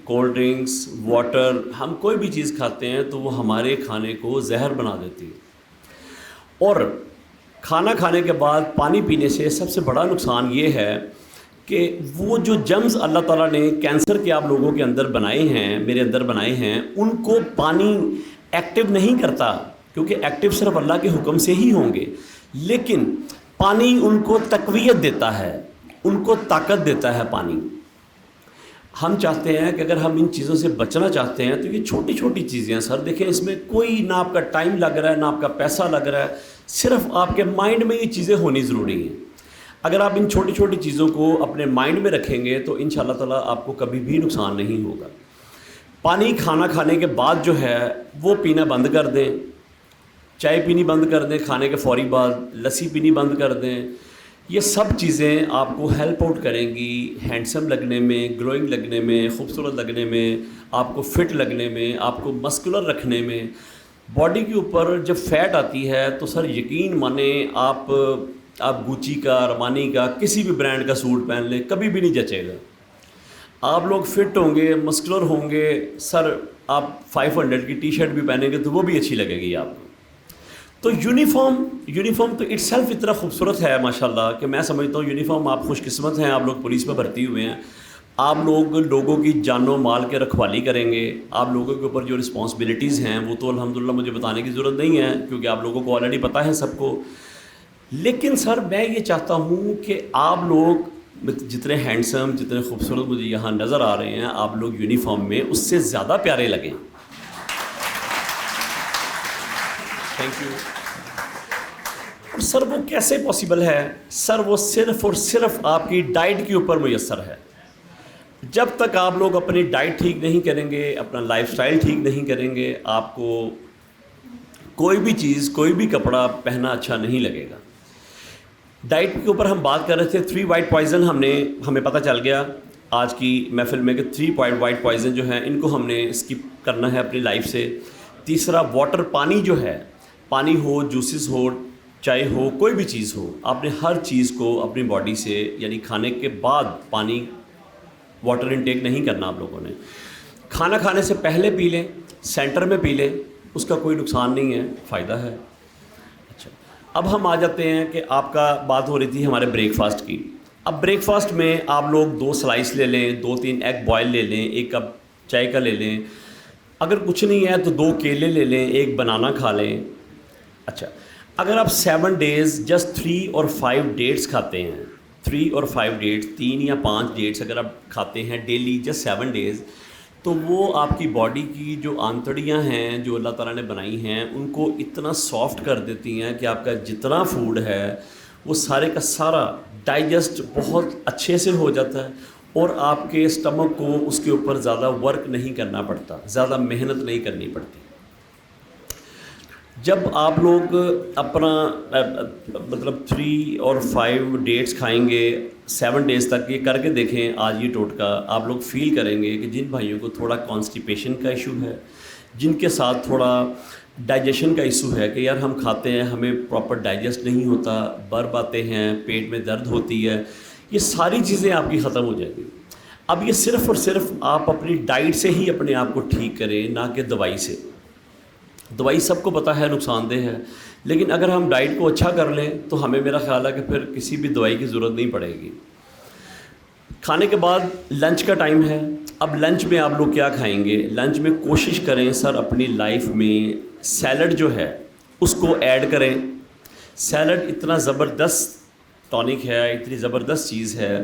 کولڈ ڈرنکس، واٹر، ہم کوئی بھی چیز کھاتے ہیں تو وہ ہمارے کھانے کو زہر بنا دیتی ہے۔ اور کھانا کھانے کے بعد پانی پینے سے سب سے بڑا نقصان یہ ہے کہ وہ جو جرمز اللہ تعالیٰ نے کینسر کے آپ لوگوں کے اندر بنائے ہیں، میرے اندر بنائے ہیں، ان کو پانی ایکٹیو نہیں کرتا، کیونکہ ایکٹیو صرف اللہ کے حکم سے ہی ہوں گے، لیکن پانی ان کو تقویت دیتا ہے، ان کو طاقت دیتا ہے پانی۔ ہم چاہتے ہیں کہ اگر ہم ان چیزوں سے بچنا چاہتے ہیں تو یہ چھوٹی چھوٹی چیزیں ہیں سر، دیکھیں اس میں کوئی نہ آپ کا ٹائم لگ رہا ہے نہ آپ کا پیسہ لگ رہا ہے، صرف آپ کے مائنڈ میں یہ چیزیں ہونی ضروری ہیں۔ اگر آپ ان چھوٹی چھوٹی چیزوں کو اپنے مائنڈ میں رکھیں گے تو انشاءاللہ تعالیٰ آپ کو کبھی بھی نقصان نہیں ہوگا۔ پانی کھانا کھانے کے بعد جو ہے وہ پینا بند کر دیں، چائے پینی بند کر دیں، کھانے کے فوری بعد لسی پینی بند کر دیں۔ یہ سب چیزیں آپ کو ہیلپ آؤٹ کریں گی ہینڈسم لگنے میں، گلوئنگ لگنے میں، خوبصورت لگنے میں، آپ کو فٹ لگنے میں، آپ کو مسکولر رکھنے میں۔ باڈی کے اوپر جب فیٹ آتی ہے تو سر یقین مانیں آپ گوچی کا، ارمانی کا، کسی بھی برانڈ کا سوٹ پہن لیں کبھی بھی نہیں جچے گا۔ آپ لوگ فٹ ہوں گے، مسکولر ہوں گے، سر آپ 500 کی ٹی شرٹ بھی پہنیں گے تو وہ بھی اچھی لگے گی آپ کو۔ تو یونیفارم تو اٹ سیلف اتنا خوبصورت ہے ماشاءاللہ کہ میں سمجھتا ہوں یونیفارم آپ خوش قسمت ہیں، آپ لوگ پولیس میں بھرتی ہوئے ہیں، آپ لوگ لوگوں کی جان و مال کے رکھوالی کریں گے، آپ لوگوں کے اوپر جو رسپانسبلٹیز ہیں وہ تو الحمدللہ مجھے بتانے کی ضرورت نہیں ہے کیونکہ آپ لوگوں کو آلریڈی پتہ ہے سب کو۔ لیکن سر میں یہ چاہتا ہوں کہ آپ لوگ جتنے ہینڈسم، جتنے خوبصورت مجھے یہاں نظر آ رہے ہیں، آپ لوگ یونیفارم میں اس سے زیادہ پیارے لگیں۔ Thank you. اور سر وہ کیسے پاسبل ہے؟ سر وہ صرف اور صرف آپ کی ڈائٹ کے اوپر میسر ہے۔ جب تک آپ لوگ اپنی ڈائٹ ٹھیک نہیں کریں گے، اپنا لائف سٹائل ٹھیک نہیں کریں گے، آپ کو کوئی بھی چیز، کوئی بھی کپڑا پہننا اچھا نہیں لگے گا۔ ڈائٹ کے اوپر ہم بات کر رہے تھے، 3 وائٹ پوائزن ہمیں پتہ چل گیا آج کی محفل میں کہ 3 وائٹ پوائزن جو ہیں ان کو ہم نے اسکپ کرنا ہے اپنی لائف سے۔ تیسرا واٹر، پانی جو ہے، پانی ہو، جوسز ہو، چائے ہو، کوئی بھی چیز ہو، آپ نے ہر چیز کو اپنی باڈی سے، یعنی کھانے کے بعد پانی، واٹر انٹیک نہیں کرنا آپ لوگوں نے۔ کھانا کھانے سے پہلے پی لیں، سینٹر میں پی لیں، اس کا کوئی نقصان نہیں ہے، فائدہ ہے۔ اچھا، اب ہم آ جاتے ہیں کہ آپ کا بات ہو رہی تھی ہمارے بریک فاسٹ کی۔ اب بریک فاسٹ میں آپ لوگ 2 سلائس لے لیں، 2-3 ایگ بوائل لے لیں، 1 کپ چائے کا لے لیں، اگر کچھ نہیں ہے تو 2 کیلے لے لیں، 1 بنانا کھا لیں۔ اچھا، اگر آپ 7 days جسٹ 3 اور 5 ڈیٹس کھاتے ہیں، 3 اور 5 ڈیٹس، 3 یا 5 ڈیٹس اگر آپ کھاتے ہیں ڈیلی جسٹ 7 days، تو وہ آپ کی باڈی کی جو آنتڑیاں ہیں جو اللہ تعالیٰ نے بنائی ہیں ان کو اتنا سافٹ کر دیتی ہیں کہ آپ کا جتنا فوڈ ہے وہ سارے کا سارا ڈائجسٹ بہت اچھے سے ہو جاتا ہے، اور آپ کے اسٹمک کو اس کے اوپر زیادہ ورک نہیں کرنا پڑتا، زیادہ محنت نہیں کرنی پڑتی۔ جب آپ لوگ اپنا مطلب 3 اور 5 ڈیٹس کھائیں گے 7 ڈیز تک، یہ کر کے دیکھیں آج یہ ٹوٹکا، آپ لوگ فیل کریں گے کہ جن بھائیوں کو تھوڑا کانسٹیپیشن کا ایشو ہے، جن کے ساتھ تھوڑا ڈائجیشن کا ایشو ہے کہ یار ہم کھاتے ہیں ہمیں پراپر ڈائجسٹ نہیں ہوتا، برف آتے ہیں، پیٹ میں درد ہوتی ہے، یہ ساری چیزیں آپ کی ختم ہو جائیں گی۔ اب یہ صرف اور صرف آپ اپنی ڈائٹ سے ہی اپنے آپ کو ٹھیک کریں، نہ کہ دوائی سے۔ دوائی سب کو پتہ ہے نقصان دہ ہے، لیکن اگر ہم ڈائٹ کو اچھا کر لیں تو ہمیں میرا خیال ہے کہ پھر کسی بھی دوائی کی ضرورت نہیں پڑے گی۔ کھانے کے بعد لنچ کا ٹائم ہے، اب لنچ میں آپ لوگ کیا کھائیں گے؟ لنچ میں کوشش کریں سر اپنی لائف میں سیلڈ جو ہے اس کو ایڈ کریں۔ سیلڈ اتنا زبردست ٹونک ہے، اتنی زبردست چیز ہے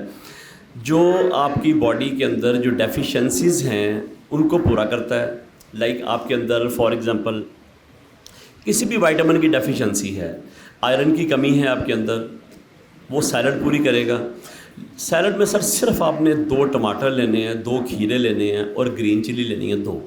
جو آپ کی باڈی کے اندر جو ڈیفیشنسیز ہیں ان کو پورا کرتا ہے۔ لائک آپ کے اندر فار ایگزامپل کسی بھی وائٹامن کی ڈیفیشنسی ہے، آئرن کی کمی ہے آپ کے اندر، وہ سیلڈ پوری کرے گا۔ سیلڈ میں سر صرف آپ نے 2 ٹماٹر لینے ہیں، 2 کھیرے لینے ہیں اور گرین چلی لینی ہے 2۔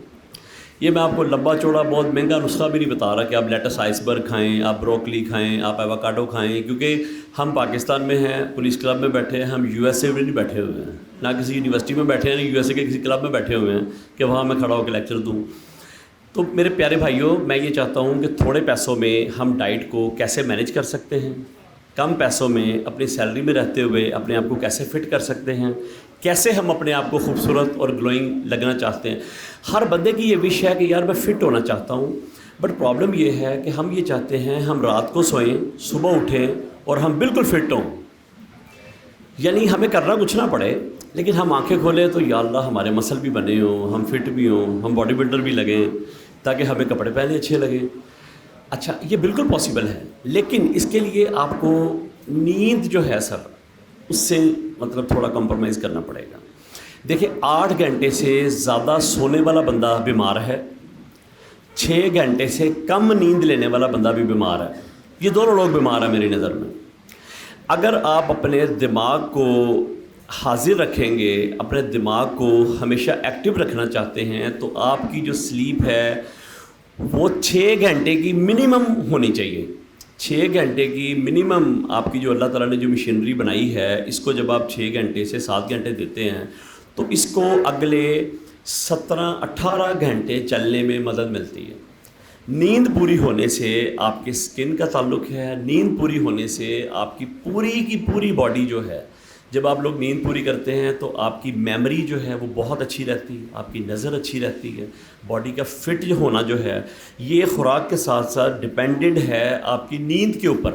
یہ میں آپ کو لمبا چوڑا بہت مہنگا نسخہ بھی نہیں بتا رہا کہ آپ لیٹس آئس برگ کھائیں، آپ بروکلی کھائیں، آپ ایووکاڈو کھائیں، کیونکہ ہم پاکستان میں ہیں، پولیس کلب میں بیٹھے ہیں، ہم یو ایس اے میں نہیں بیٹھے ہوئے ہیں، نہ کسی یونیورسٹی میں بیٹھے ہیں، نہ یو ایس اے کے کسی کلب میں بیٹھے ہوئے ہیں کہ وہاں میں کھڑا ہو کے لیکچر دوں۔ تو میرے پیارے بھائیوں، میں یہ چاہتا ہوں کہ تھوڑے پیسوں میں ہم ڈائٹ کو کیسے مینیج کر سکتے ہیں، کم پیسوں میں اپنی سیلری میں رہتے ہوئے اپنے آپ کو کیسے فٹ کر سکتے ہیں، کیسے ہم اپنے آپ کو خوبصورت اور گلوئنگ لگنا چاہتے ہیں۔ ہر بندے کی یہ وش ہے کہ یار میں فٹ ہونا چاہتا ہوں، بٹ پرابلم یہ ہے کہ ہم یہ چاہتے ہیں ہم رات کو سوئیں، صبح اٹھیں اور ہم بالکل فٹ ہوں، یعنی ہمیں کرنا کچھ نہ پڑے، لیکن ہم آنکھیں کھولیں تو یا اللہ ہمارے مسل بھی بنے ہوں، ہم فٹ بھی ہوں، ہم باڈی بلڈر بھی لگیں تاکہ ہمیں کپڑے پہنے اچھے لگیں۔ اچھا، یہ بالکل پاسبل ہے، لیکن اس کے لیے آپ کو نیند جو ہے سر اس سے مطلب تھوڑا کمپرومائز کرنا پڑے گا۔ دیکھیں 8 گھنٹے سے زیادہ سونے والا بندہ بیمار ہے، 6 گھنٹے سے کم نیند لینے والا بندہ بھی بیمار ہے، یہ دونوں لوگ بیمار ہیں میری نظر میں۔ اگر آپ اپنے دماغ کو حاضر رکھیں گے، اپنے دماغ کو ہمیشہ ایکٹیو رکھنا چاہتے ہیں، تو آپ کی جو سلیپ ہے وہ 6 گھنٹے کی منیمم ہونی چاہیے۔ 6 گھنٹے کی منیمم آپ کی جو اللہ تعالیٰ نے جو مشینری بنائی ہے، اس کو جب آپ 6 گھنٹے سے 7 گھنٹے دیتے ہیں تو اس کو اگلے 17-18 گھنٹے چلنے میں مدد ملتی ہے۔ نیند پوری ہونے سے آپ کے سکن کا تعلق ہے، نیند پوری ہونے سے آپ کی پوری باڈی جو ہے، جب آپ لوگ نیند پوری کرتے ہیں تو آپ کی میموری جو ہے وہ بہت اچھی رہتی ہے، آپ کی نظر اچھی رہتی ہے، باڈی کا فٹ ہونا جو ہے یہ خوراک کے ساتھ ساتھ ڈپینڈنٹ ہے آپ کی نیند کے اوپر۔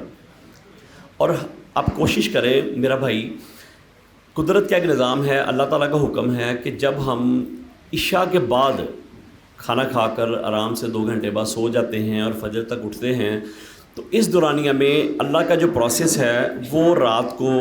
اور آپ کوشش کریں میرا بھائی، قدرت کا ایک نظام ہے، اللہ تعالیٰ کا حکم ہے کہ جب ہم عشاء کے بعد کھانا کھا کر آرام سے 2 گھنٹے بعد سو جاتے ہیں اور فجر تک اٹھتے ہیں، تو اس دورانیہ میں اللہ کا جو پروسیس ہے وہ رات کو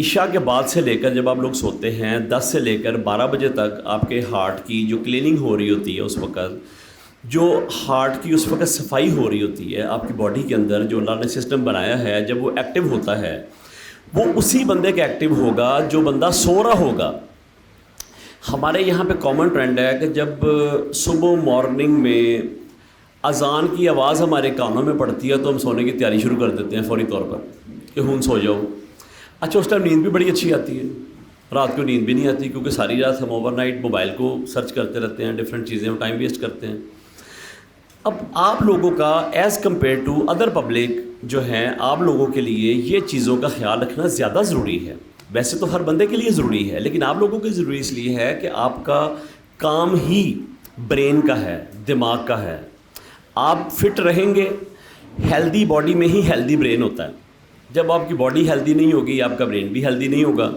عشاء کے بعد سے لے کر جب آپ لوگ سوتے ہیں 10 سے لے کر 12 بجے تک آپ کے ہارٹ کی جو کلیننگ ہو رہی ہوتی ہے، اس وقت جو ہارٹ کی اس وقت صفائی ہو رہی ہوتی ہے آپ کی باڈی کے اندر، جو اللہ نے سسٹم بنایا ہے جب وہ ایکٹیو ہوتا ہے، وہ اسی بندے کا ایکٹیو ہوگا جو بندہ سو رہا ہوگا۔ ہمارے یہاں پہ کامن ٹرینڈ ہے کہ جب صبح مارننگ میں اذان کی آواز ہمارے کانوں میں پڑتی ہے تو ہم سونے کی تیاری شروع کر دیتے ہیں فوری طور پر کہ ہون سو جاؤ۔ اچھا، اس ٹائم نیند بھی بڑی اچھی آتی ہے، رات کو نیند بھی نہیں آتی کیونکہ ساری رات ہم اوور نائٹ موبائل کو سرچ کرتے رہتے ہیں، ڈفرینٹ چیزیں ہم ٹائم ویسٹ کرتے ہیں۔ اب آپ لوگوں کا as compare to other public جو ہیں، آپ لوگوں کے لیے یہ چیزوں کا خیال رکھنا زیادہ ضروری ہے۔ ویسے تو ہر بندے کے لیے ضروری ہے، لیکن آپ لوگوں کے ضروری اس لیے ہے کہ آپ کا کام ہی برین کا ہے، دماغ کا ہے۔ آپ فٹ رہیں گے، ہیلدی باڈی میں ہی ہیلدی برین ہوتا ہے۔ جب آپ کی باڈی ہیلدی نہیں ہوگی آپ کا برین بھی ہیلدی نہیں ہوگا۔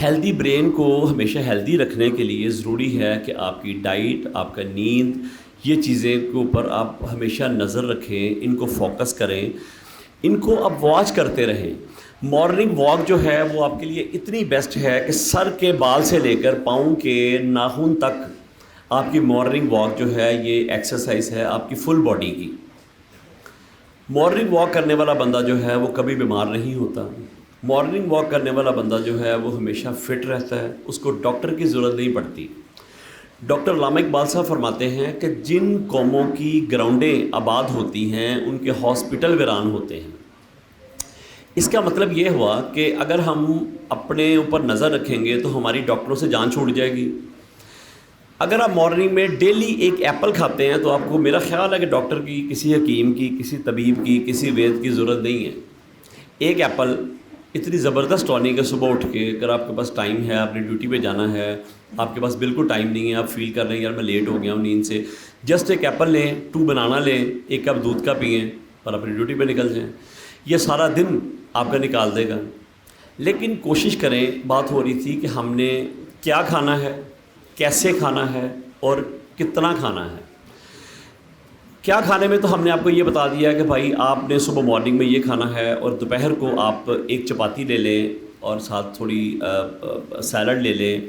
ہیلدی برین کو ہمیشہ ہیلدی رکھنے کے لیے ضروری ہے کہ آپ کی ڈائٹ، آپ کا نیند، یہ چیزیں کے اوپر آپ ہمیشہ نظر رکھیں، ان کو فوکس کریں، ان کو اب واچ کرتے رہیں۔ مارننگ واک جو ہے وہ آپ کے لیے اتنی بیسٹ ہے کہ سر کے بال سے لے کر پاؤں کے ناخن تک آپ کی مارننگ واک جو ہے یہ ایکسرسائز ہے آپ کی فل باڈی کی. مارننگ واک کرنے والا بندہ جو ہے وہ کبھی بیمار نہیں ہوتا. مارننگ واک کرنے والا بندہ جو ہے وہ ہمیشہ فٹ رہتا ہے, اس کو ڈاکٹر کی ضرورت نہیں پڑتی. ڈاکٹر علامہ اقبال صاحب فرماتے ہیں کہ جن قوموں کی گراؤنڈیں آباد ہوتی ہیں ان کے ہاسپٹل ویران ہوتے ہیں. اس کا مطلب یہ ہوا کہ اگر ہم اپنے اوپر نظر رکھیں گے تو ہماری ڈاکٹروں سے جان چھوٹ جائے گی. اگر آپ مارننگ میں ڈیلی ایک ایپل کھاتے ہیں تو آپ کو, میرا خیال ہے کہ ڈاکٹر کی, کسی حکیم کی, کسی طبیب کی, کسی وید کی ضرورت نہیں ہے. ایک ایپل اتنی زبردست ٹونک ہے صبح اٹھ کے, اگر آپ کے پاس ٹائم ہے, آپ نے ڈیوٹی پہ جانا ہے, آپ کے پاس بالکل ٹائم نہیں ہے, آپ فیل کر رہے ہیں یار میں لیٹ ہو گیا ہوں نیند سے, جسٹ ایک ایپل لیں, 2 بنانا لیں, 1 کپ دودھ کا پئیں اور اپنی ڈیوٹی پہ نکل جائیں. یہ سارا دن آپ کا نکال دے گا. لیکن کوشش کریں, بات ہو رہی تھی کہ ہم نے کیا کھانا ہے, کیسے کھانا ہے اور کتنا کھانا ہے. کیا کھانے میں تو ہم نے آپ کو یہ بتا دیا کہ بھائی آپ نے صبح مارننگ میں یہ کھانا ہے اور دوپہر کو آپ 1 چپاتی لے لیں اور ساتھ تھوڑی سیلڈ لے لیں.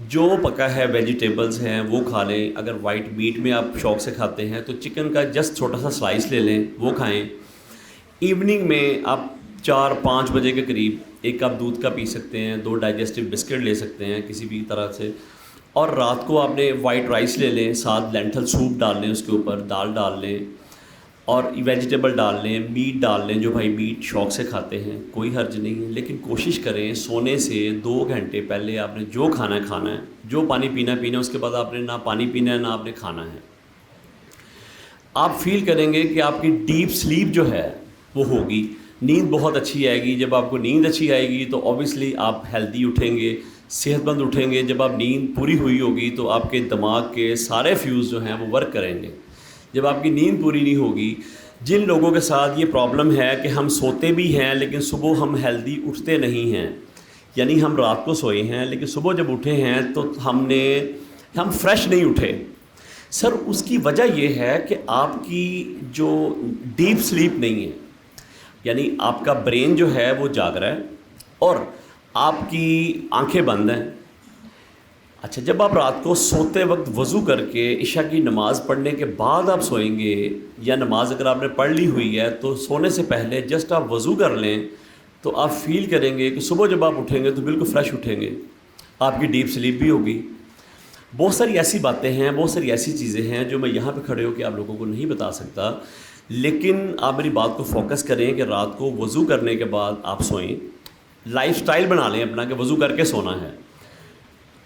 جو پکا ہے ویجیٹیبلز ہیں وہ کھا لیں. اگر وائٹ میٹ میں آپ شوق سے کھاتے ہیں تو چکن کا جسٹ چھوٹا سا سلائس لے لیں, وہ کھائیں. ایوننگ میں آپ 4-5 بجے کے قریب 1 کپ دودھ کا پی سکتے ہیں, 2 ڈائجسٹیو بسکٹ لے سکتے ہیں کسی بھی طرح سے, اور رات کو آپ نے وائٹ رائس لے لیں, ساتھ لینٹل سوپ ڈال لیں, اس کے اوپر دال ڈال لیں اور ویجیٹیبل ڈال لیں, میٹ ڈال لیں. جو بھائی میٹ شوق سے کھاتے ہیں کوئی حرج نہیں ہے, لیکن کوشش کریں سونے سے 2 گھنٹے پہلے آپ نے جو کھانا ہے, جو پانی پینا ہے, اس کے بعد آپ نے نہ پانی پینا ہے نہ آپ نے کھانا ہے. آپ فیل کریں گے کہ آپ کی ڈیپ سلیپ جو ہے وہ ہوگی, نیند بہت اچھی آئے گی. جب آپ کو نیند اچھی آئے گی تو اوبیسلی آپ ہیلدی اٹھیں گے, صحت مند اٹھیں گے. جب آپ نیند پوری ہوئی ہوگی تو آپ کے دماغ کے سارے فیوز جو ہیں وہ ورک کریں گے. جب آپ کی نیند پوری نہیں ہوگی, جن لوگوں کے ساتھ یہ پرابلم ہے کہ ہم سوتے بھی ہیں لیکن صبح ہم ہیلدی اٹھتے نہیں ہیں, یعنی ہم رات کو سوئے ہیں لیکن صبح جب اٹھے ہیں تو ہم فریش نہیں اٹھے. سر اس کی وجہ یہ ہے کہ آپ کی جو ڈیپ سلیپ نہیں ہے, یعنی آپ کا برین جو ہے وہ جاگ رہا ہے اور آپ کی آنکھیں بند ہیں. اچھا, جب آپ رات کو سوتے وقت وضو کر کے عشاء کی نماز پڑھنے کے بعد آپ سوئیں گے, یا نماز اگر آپ نے پڑھ لی ہوئی ہے تو سونے سے پہلے جسٹ آپ وضو کر لیں, تو آپ فیل کریں گے کہ صبح جب آپ اٹھیں گے تو بالکل فریش اٹھیں گے, آپ کی ڈیپ سلیپ بھی ہوگی. بہت ساری ایسی باتیں ہیں, بہت ساری ایسی چیزیں ہیں جو میں یہاں پہ کھڑے ہو کے آپ لوگوں کو نہیں بتا سکتا, لیکن آپ میری بات کو فوکس کریں کہ رات کو وضو کرنے کے بعد آپ سوئیں. لائف سٹائل بنا لیں اپنا کہ وضو کر کے سونا ہے.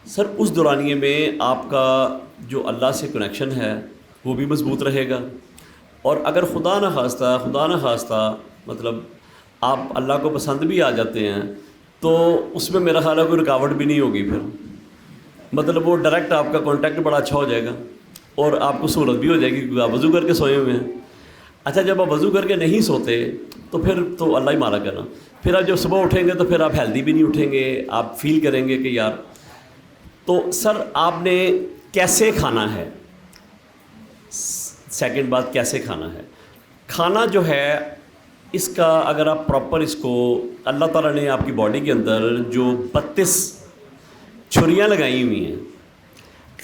سر اس دورانیے میں آپ کا جو اللہ سے کنیکشن ہے وہ بھی مضبوط رہے گا, اور اگر خدا نہ خواستہ مطلب آپ اللہ کو پسند بھی آ جاتے ہیں تو اس میں میرا خیال ہے کوئی رکاوٹ بھی نہیں ہوگی. پھر مطلب وہ ڈائریکٹ آپ کا کانٹیکٹ بڑا اچھا ہو جائے گا اور آپ کو سہولت بھی ہو جائے گی کیونکہ آپ وضو کر کے سوئے ہوئے ہیں. اچھا, جب آپ وضو کر کے نہیں سوتے تو پھر تو اللہ ہی مارا کرنا. پھر آپ جب صبح اٹھیں گے تو پھر آپ ہیلدی بھی نہیں اٹھیں گے, آپ فیل کریں گے کہ یار. تو سر آپ نے کیسے کھانا ہے, سیکنڈ بات کیسے کھانا ہے. کھانا جو ہے اس کا اگر آپ پراپر اس کو, اللہ تعالیٰ نے آپ کی باڈی کے اندر جو 32 چھریاں لگائی ہوئی ہیں,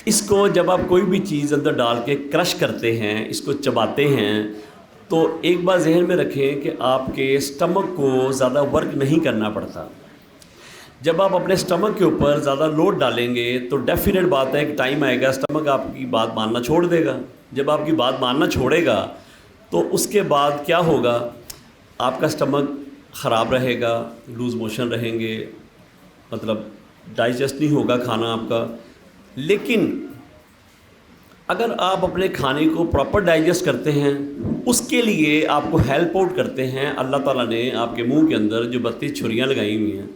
اس کو جب آپ کوئی بھی چیز اندر ڈال کے کرش کرتے ہیں, اس کو چباتے ہیں, تو ایک بات ذہن میں رکھیں کہ آپ کے اسٹمک کو زیادہ ورک نہیں کرنا پڑتا. جب آپ اپنے اسٹمک کے اوپر زیادہ لوڈ ڈالیں گے تو ڈیفینیٹ بات ہے کہ ٹائم آئے گا اسٹمک آپ کی بات ماننا چھوڑ دے گا. جب آپ کی بات ماننا چھوڑے گا تو اس کے بعد کیا ہوگا, آپ کا اسٹمک خراب رہے گا, لوز موشن رہیں گے, مطلب ڈائجسٹ نہیں ہوگا کھانا آپ کا. لیکن اگر آپ اپنے کھانے کو پراپر ڈائجسٹ کرتے ہیں, اس کے لیے آپ کو ہیلپ آؤٹ کرتے ہیں اللہ تعالیٰ نے آپ کے منہ کے اندر جو 32 چھریاں لگائی ہوئی ہیں.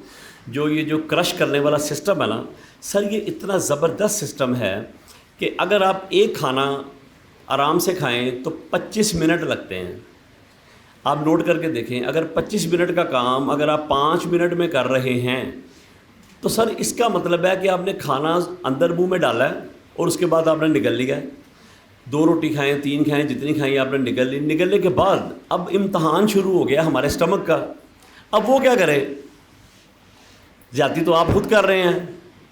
یہ جو کرش کرنے والا سسٹم ہے نا سر, یہ اتنا زبردست سسٹم ہے کہ اگر آپ ایک کھانا آرام سے کھائیں تو 25 منٹ لگتے ہیں. آپ نوٹ کر کے دیکھیں, اگر 25 منٹ کا کام اگر آپ 5 منٹ میں کر رہے ہیں تو سر اس کا مطلب ہے کہ آپ نے کھانا اندر منہ میں ڈالا ہے اور اس کے بعد آپ نے نگل لیا ہے. 2 روٹی کھائیں, 3 کھائیں, جتنی کھائیں آپ نے نگل لی. نگلنے کے بعد اب امتحان شروع ہو گیا ہمارے اسٹمک کا. اب وہ کیا کرے؟ زیادتی تو آپ خود کر رہے ہیں.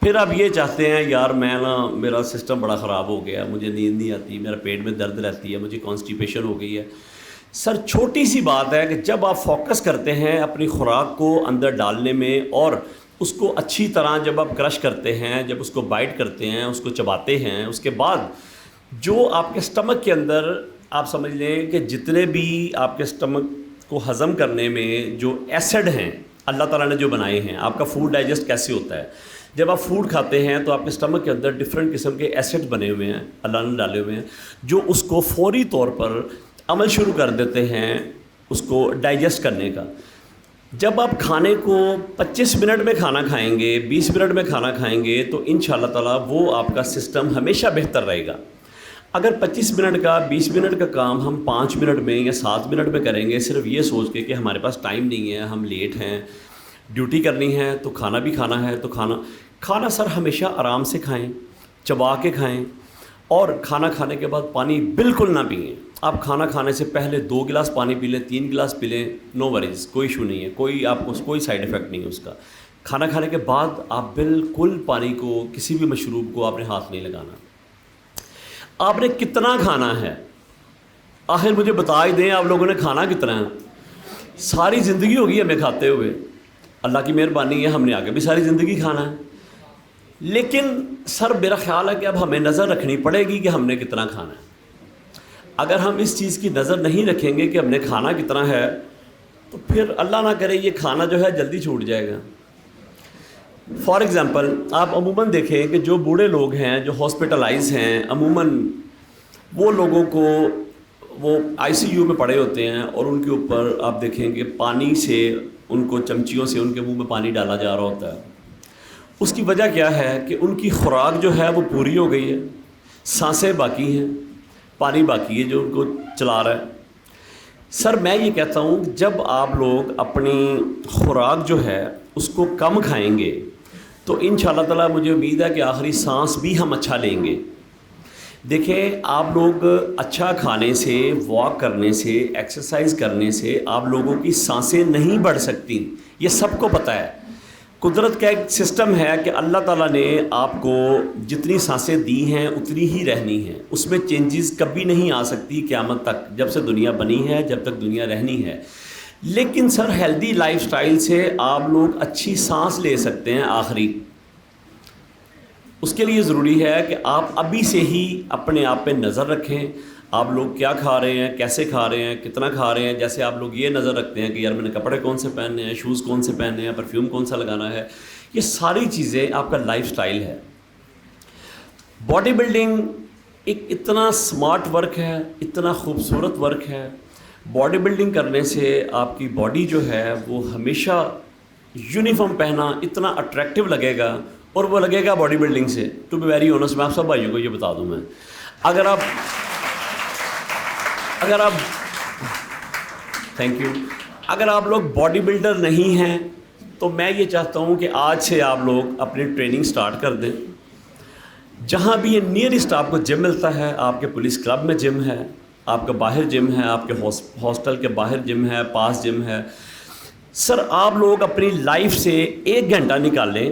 پھر آپ یہ چاہتے ہیں یار میں نا میرا سسٹم بڑا خراب ہو گیا, مجھے نیند نہیں آتی, میرا پیٹ میں درد رہتی ہے, مجھے کانسٹیپیشن ہو گئی ہے. سر چھوٹی سی بات ہے کہ جب آپ فوکس کرتے ہیں اپنی خوراک کو اندر ڈالنے میں, اور اس کو اچھی طرح جب آپ کرش کرتے ہیں, جب اس کو بائٹ کرتے ہیں, اس کو چباتے ہیں, اس کے بعد جو آپ کے اسٹمک کے اندر آپ سمجھ لیں کہ جتنے بھی آپ کے اسٹمک کو ہضم کرنے میں جو ایسڈ ہیں اللہ تعالیٰ نے جو بنائے ہیں, آپ کا فوڈ ڈائجسٹ کیسے ہوتا ہے, جب آپ فوڈ کھاتے ہیں تو آپ کے اسٹمک کے اندر ڈفرینٹ قسم کے ایسڈ بنے ہوئے ہیں, اللہ نے ڈالے ہوئے ہیں, جو اس کو فوری طور پر عمل شروع کر دیتے ہیں اس کو ڈائجسٹ کرنے کا. جب آپ کھانے کو 25 منٹ میں کھانا کھائیں گے, 20 منٹ میں کھانا کھائیں گے, تو انشاءاللہ تعالیٰ وہ آپ کا سسٹم ہمیشہ بہتر رہے گا. اگر 25 منٹ کا 20 منٹ کا کام ہم 5 منٹ میں یا 7 منٹ میں کریں گے, صرف یہ سوچ کے کہ ہمارے پاس ٹائم نہیں ہے, ہم لیٹ ہیں, ڈیوٹی کرنی ہے تو کھانا بھی کھانا ہے, تو کھانا سر ہمیشہ آرام سے کھائیں, چبا کے کھائیں, اور کھانا کھانے کے بعد پانی بالکل نہ پئیں. آپ کھانا کھانے سے پہلے 2 گلاس پانی پی لیں, 3 گلاس پی لیں, نو وریز, کوئی ایشو نہیں ہے, کوئی آپ کو کوئی سائیڈ افیکٹ نہیں ہے اس کا. کھانا کھانے کے بعد آپ بالکل پانی کو, کسی بھی مشروب کو آپ نے ہاتھ نہیں لگانا. آپ نے کتنا کھانا ہے آخر مجھے بتا ہی دیں, آپ لوگوں نے کھانا کتنا ہے؟ ساری زندگی ہوگی ہمیں کھاتے ہوئے, اللہ کی مہربانی ہے ہم نے آگے بھی ساری زندگی کھانا ہے. لیکن سر میرا خیال ہے کہ اب ہمیں نظر رکھنی پڑے گی کہ ہم نے کتنا کھانا ہے. اگر ہم اس چیز کی نظر نہیں رکھیں گے کہ ہم نے کھانا کتنا ہے, تو پھر اللہ نہ کرے یہ کھانا جو ہے جلدی چھوٹ جائے گا. فار ایگزامپل آپ عموماً دیکھیں کہ جو بوڑھے لوگ ہیں جو ہاسپٹلائز ہیں, عموماً وہ لوگوں کو وہ آئی سی یو میں پڑے ہوتے ہیں, اور ان کے اوپر آپ دیکھیں کہ پانی سے ان کو چمچیوں سے ان کے منہ میں پانی ڈالا جا رہا ہوتا ہے. اس کی وجہ کیا ہے کہ ان کی خوراک جو ہے وہ پوری ہو گئی ہے, سانسیں باقی ہیں, پانی باقی ہے جو ان کو چلا رہا ہے. سر میں یہ کہتا ہوں جب آپ لوگ اپنی خوراک جو ہے اس کو کم کھائیں گے تو انشاءاللہ تعالیٰ مجھے امید ہے کہ آخری سانس بھی ہم اچھا لیں گے. دیکھیں آپ لوگ اچھا کھانے سے, واک کرنے سے, ایکسرسائز کرنے سے آپ لوگوں کی سانسیں نہیں بڑھ سکتی, یہ سب کو پتہ ہے. قدرت کا ایک سسٹم ہے کہ اللہ تعالیٰ نے آپ کو جتنی سانسیں دی ہیں اتنی ہی رہنی ہیں, اس میں چینجز کبھی نہیں آ سکتی قیامت تک, جب سے دنیا بنی ہے, جب تک دنیا رہنی ہے. لیکن سر ہیلدی لائف سٹائل سے آپ لوگ اچھی سانس لے سکتے ہیں آخری. اس کے لیے ضروری ہے کہ آپ ابھی سے ہی اپنے آپ پہ نظر رکھیں, آپ لوگ کیا کھا رہے ہیں, کیسے کھا رہے ہیں, کتنا کھا رہے ہیں. جیسے آپ لوگ یہ نظر رکھتے ہیں کہ یار میں نے کپڑے کون سے پہننے ہیں, شوز کون سے پہننے ہیں, پرفیوم کون سا لگانا ہے, یہ ساری چیزیں آپ کا لائف سٹائل ہے. باڈی بلڈنگ ایک اتنا سمارٹ ورک ہے, اتنا خوبصورت ورک ہے. باڈی بلڈنگ کرنے سے آپ کی باڈی جو ہے وہ ہمیشہ یونیفارم پہنا اتنا اٹریکٹیو لگے گا, اور وہ لگے گا باڈی بلڈنگ سے. ٹو بی ویری آنیسٹ میں آپ سب بھائیوں کو یہ بتا دوں, میں اگر آپ تھینک یو, اگر آپ لوگ باڈی بلڈر نہیں ہیں تو میں یہ چاہتا ہوں کہ آج سے آپ لوگ اپنی ٹریننگ سٹارٹ کر دیں. جہاں بھی یہ نیئرسٹ آپ کو جم ملتا ہے, آپ کے پولیس کلب میں جم ہے, آپ کا باہر جم ہے, آپ کے ہاسٹل کے باہر جم ہے, پاس جم ہے. سر آپ لوگ اپنی لائف سے 1 گھنٹہ نکالیں,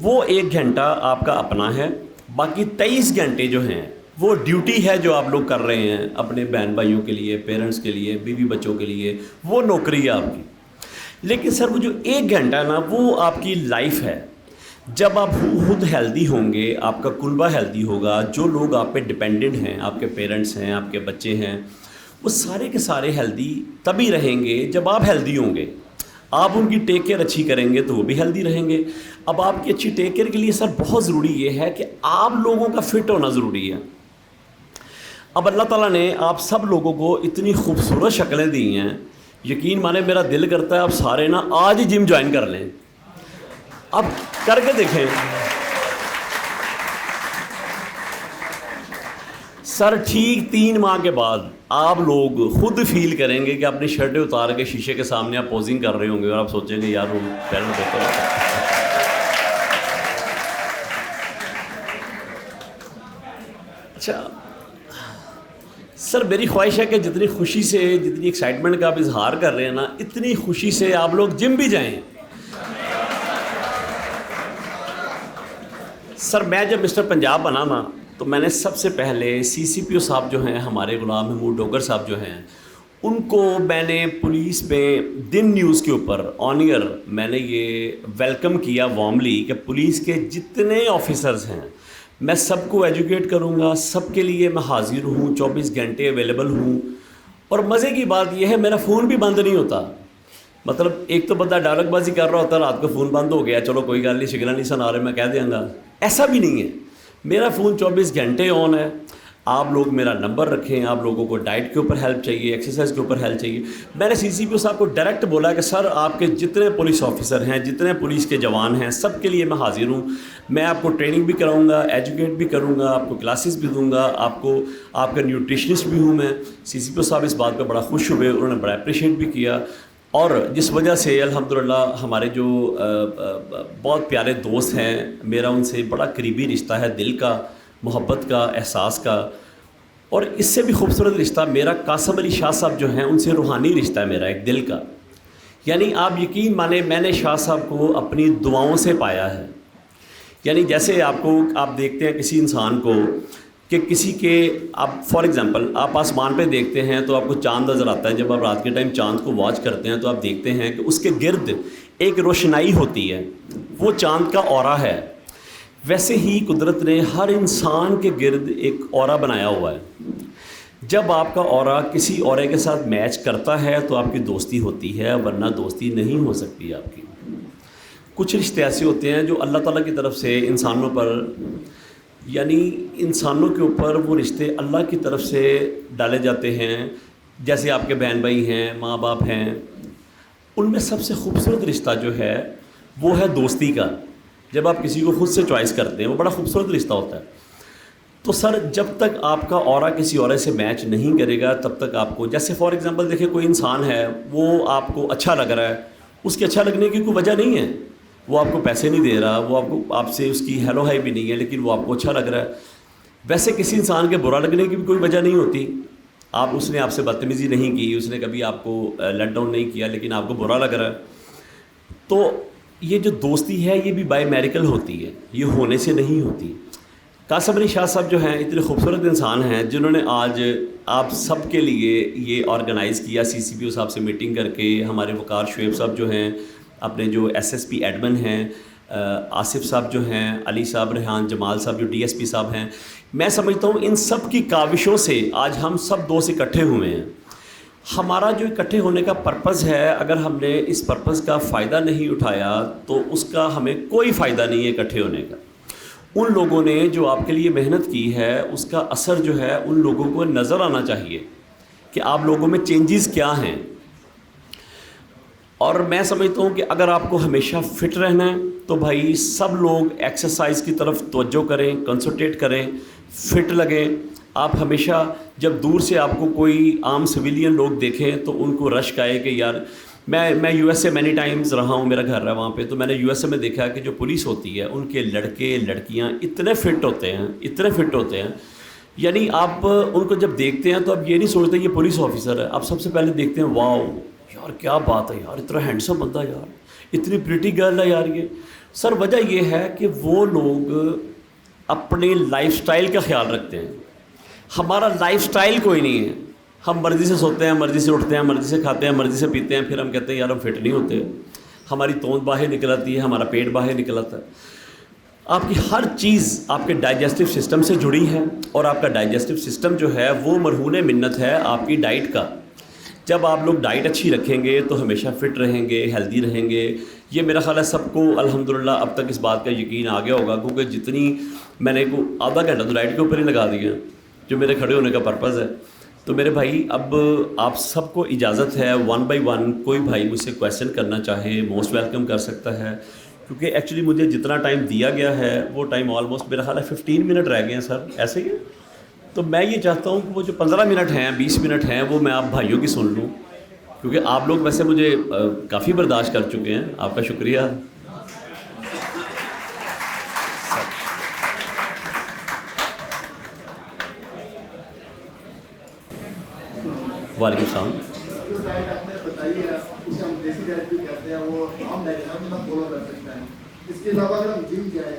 وہ 1 گھنٹہ آپ کا اپنا ہے, باقی 23 گھنٹے جو ہیں وہ ڈیوٹی ہے جو آپ لوگ کر رہے ہیں اپنے بہن بھائیوں کے لیے, پیرنٹس کے لیے, بیوی بچوں کے لیے, وہ نوکری ہے آپ کی. لیکن سر وہ جو 1 گھنٹہ ہے نا وہ آپ کی لائف ہے. جب آپ خود ہیلدی ہوں گے, آپ کا کنبہ ہیلدی ہوگا, جو لوگ آپ پہ ڈپینڈنٹ ہیں, آپ کے پیرنٹس ہیں, آپ کے بچے ہیں, وہ سارے کے سارے ہیلدی تبھی رہیں گے جب آپ ہیلدی ہوں گے. آپ ان کی ٹیک کیئر اچھی کریں گے تو وہ بھی ہیلدی رہیں گے. اب آپ کی اچھی ٹیک کیئر کے لیے سر بہت ضروری یہ ہے کہ آپ لوگوں کا فٹ ہونا ضروری ہے. اب اللہ تعالیٰ نے آپ سب لوگوں کو اتنی خوبصورت شکلیں دی ہیں, یقین مانیں میرا دل کرتا ہے آپ سارے نا آج ہی جم جوائن کر لیں. اب کر کے دیکھیں سر, ٹھیک 3 ماہ کے بعد آپ لوگ خود فیل کریں گے کہ اپنی شرٹیں اتار کے شیشے کے سامنے آپ پوزنگ کر رہے ہوں گے, اور آپ سوچیں گے یار وہ پہلے بہتر ہوتا ہے. اچھا سر میری خواہش ہے کہ جتنی خوشی سے, جتنی ایکسائٹمنٹ کا آپ اظہار کر رہے ہیں نا, اتنی خوشی سے آپ لوگ جم بھی جائیں. سر میں جب مسٹر پنجاب بنا نا تو میں نے سب سے پہلے سی سی پی او صاحب جو ہیں, ہمارے غلام محمود ڈوگر صاحب جو ہیں, ان کو میں نے پولیس میں دن نیوز کے اوپر آن ایئر میں نے یہ ویلکم کیا وارملی کہ پولیس کے جتنے آفیسرز ہیں میں سب کو ایجوکیٹ کروں گا, سب کے لیے میں حاضر ہوں, 24 گھنٹے اویلیبل ہوں. اور مزے کی بات یہ ہے میرا فون بھی بند نہیں ہوتا. مطلب ایک تو بندہ ڈائلاگ بازی کر رہا ہوتا ہے, رات کو فون بند ہو گیا, چلو کوئی گل نہیں, شکنا نہیں سنا رہے, میں کہہ دیں گا. ایسا بھی نہیں ہے, میرا فون 24 گھنٹے آن ہے. آپ لوگ میرا نمبر رکھیں, آپ لوگوں کو ڈائٹ کے اوپر ہیلپ چاہیے, ایکسرسائز کے اوپر ہیلپ چاہیے. میں نے سی سی پی او صاحب کو ڈائریکٹ بولا کہ سر آپ کے جتنے پولیس آفیسر ہیں, جتنے پولیس کے جوان ہیں, سب کے لیے میں حاضر ہوں. میں آپ کو ٹریننگ بھی کراؤں گا, ایجوکیٹ بھی کروں گا, آپ کو کلاسز بھی دوں گا, آپ کو آپ کا نیوٹریشنسٹ بھی ہوں میں. سی سی پی او صاحب اس بات پہ بڑا خوش ہوئے, انہوں نے بڑا اپریشیٹ بھی کیا. اور جس وجہ سے الحمدللہ ہمارے جو بہت پیارے دوست ہیں, میرا ان سے بڑا قریبی رشتہ ہے, دل کا, محبت کا, احساس کا. اور اس سے بھی خوبصورت رشتہ میرا قاسم علی شاہ صاحب جو ہیں, ان سے روحانی رشتہ ہے میرا, ایک دل کا. یعنی آپ یقین مانیں میں نے شاہ صاحب کو اپنی دعاؤں سے پایا ہے. یعنی جیسے آپ دیکھتے ہیں کسی انسان کو کہ کسی کے, آپ فار ایگزامپل آپ آسمان پہ دیکھتے ہیں تو آپ کو چاند نظر آتا ہے. جب آپ رات کے ٹائم چاند کو واچ کرتے ہیں تو آپ دیکھتے ہیں کہ اس کے گرد ایک روشنائی ہوتی ہے, وہ چاند کا اورا ہے. ویسے ہی قدرت نے ہر انسان کے گرد ایک اورا بنایا ہوا ہے. جب آپ کا اورا کسی اورے کے ساتھ میچ کرتا ہے تو آپ کی دوستی ہوتی ہے, ورنہ دوستی نہیں ہو سکتی آپ کی. کچھ رشتے ایسے ہوتے ہیں جو اللہ تعالیٰ کی طرف سے انسانوں پر, یعنی انسانوں کے اوپر وہ رشتے اللہ کی طرف سے ڈالے جاتے ہیں. جیسے آپ کے بہن بھائی ہیں, ماں باپ ہیں, ان میں سب سے خوبصورت رشتہ جو ہے وہ ہے دوستی کا. جب آپ کسی کو خود سے چوائس کرتے ہیں وہ بڑا خوبصورت رشتہ ہوتا ہے. تو سر جب تک آپ کا اورا کسی اورے سے میچ نہیں کرے گا تب تک آپ کو, جیسے فار ایگزامپل دیکھیں کوئی انسان ہے, وہ آپ کو اچھا لگ رہا ہے, اس کے اچھا لگنے کی کوئی وجہ نہیں ہے, وہ آپ کو پیسے نہیں دے رہا, وہ آپ سے اس کی ہیلو ہائی بھی نہیں ہے, لیکن وہ آپ کو اچھا لگ رہا ہے. ویسے کسی انسان کے برا لگنے کی بھی کوئی وجہ نہیں ہوتی. اس نے آپ سے بدتمیزی نہیں کی, اس نے کبھی آپ کو لیٹ ڈاؤن نہیں کیا, لیکن آپ کو برا لگ رہا ہے. تو یہ جو دوستی ہے یہ بھی بائی میریکل ہوتی ہے, یہ ہونے سے نہیں ہوتی. قاسم علی شاہ صاحب جو ہیں اتنے خوبصورت انسان ہیں جنہوں نے آج آپ سب کے لیے یہ آرگنائز کیا, سی سی پی او صاحب سے میٹنگ کر کے. ہمارے وقار شعیب صاحب جو ہیں, اپنے جو ایس ایس پی ایڈمن ہیں, آصف صاحب جو ہیں, علی صاحب, ریحان, جمال صاحب جو ڈی ایس پی صاحب ہیں, میں سمجھتا ہوں ان سب کی کاوشوں سے آج ہم سب دوست اکٹھے ہوئے ہیں. ہمارا جو اکٹھے ہونے کا پرپز ہے, اگر ہم نے اس پرپز کا فائدہ نہیں اٹھایا تو اس کا ہمیں کوئی فائدہ نہیں ہے اکٹھے ہونے کا. ان لوگوں نے جو آپ کے لیے محنت کی ہے اس کا اثر جو ہے ان لوگوں کو نظر آنا چاہیے کہ آپ لوگوں میں چینجز کیا ہیں. اور میں سمجھتا ہوں کہ اگر آپ کو ہمیشہ فٹ رہنا ہے تو بھائی سب لوگ ایکسرسائز کی طرف توجہ کریں, کنسنٹریٹ کریں, فٹ لگیں. آپ ہمیشہ جب دور سے آپ کو کوئی عام سویلین لوگ دیکھیں تو ان کو رشک آئے کہ یار, میں U S A many Times رہا ہوں, میرا گھر ہے وہاں پہ, تو میں نے یو ایس اے میں دیکھا کہ جو پولیس ہوتی ہے ان کے لڑکے لڑکیاں اتنے فٹ ہوتے ہیں, یعنی آپ ان کو جب دیکھتے ہیں تو آپ یہ نہیں سوچتے یہ پولیس آفیسر ہے, آپ سب سے پہلے دیکھتے ہیں واو یار کیا بات ہے یار, اتنا ہینڈسم بندہ یار, اتنی پریٹی گرل ہے یار یہ. سر وجہ یہ ہے کہ وہ لوگ اپنے لائف سٹائل کا خیال رکھتے ہیں. ہمارا لائف سٹائل کوئی نہیں ہے. ہم مرضی سے سوتے ہیں, مرضی سے اٹھتے ہیں, مرضی سے کھاتے ہیں, مرضی سے پیتے ہیں, پھر ہم کہتے ہیں یار ہم فٹ نہیں ہوتے. ہماری توند باہر نکل آتی ہے, ہمارا پیٹ باہر نکل آتا ہے. آپ کی ہر چیز آپ کے ڈائجسٹو سسٹم سے جڑی ہے, اور آپ کا ڈائجسٹو سسٹم جو ہے وہ مرہون منت ہے آپ کی ڈائٹ کا. جب آپ لوگ ڈائٹ اچھی رکھیں گے تو ہمیشہ فٹ رہیں گے, ہیلدی رہیں گے. یہ میرا خیال ہے سب کو الحمدللہ اب تک اس بات کا یقین آ گیا ہوگا, کیونکہ جتنی میں نے آدھا گھنٹہ تو ڈائٹ کے اوپر ہی لگا دیا جو میرے کھڑے ہونے کا پرپز ہے. تو میرے بھائی اب آپ سب کو اجازت ہے 1 بائی 1 کوئی بھائی مجھ سے کویشچن کرنا چاہے موسٹ ویلکم کر سکتا ہے, کیونکہ ایکچولی مجھے جتنا ٹائم دیا گیا ہے وہ ٹائم آلموسٹ میرا خیال ہے 15 منٹ رہ گئے ہیں سر, ایسے ہی ہے. تو میں یہ چاہتا ہوں کہ وہ جو 15 منٹ ہیں 20 منٹ ہیں وہ میں آپ بھائیوں کی سن لوں, کیونکہ آپ لوگ ویسے مجھے کافی برداشت کر چکے ہیں. آپ کا شکریہ. وعلیکم السلام. جو ڈائٹ آپ نے بتائی ہے اسے ہم دیسی ڈائٹ بھی کہتے ہیں, وہ عام ڈائٹ ہے, ہم فالو کر سکتے ہیں. اس کے علاوہ اگر ہم جم جائیں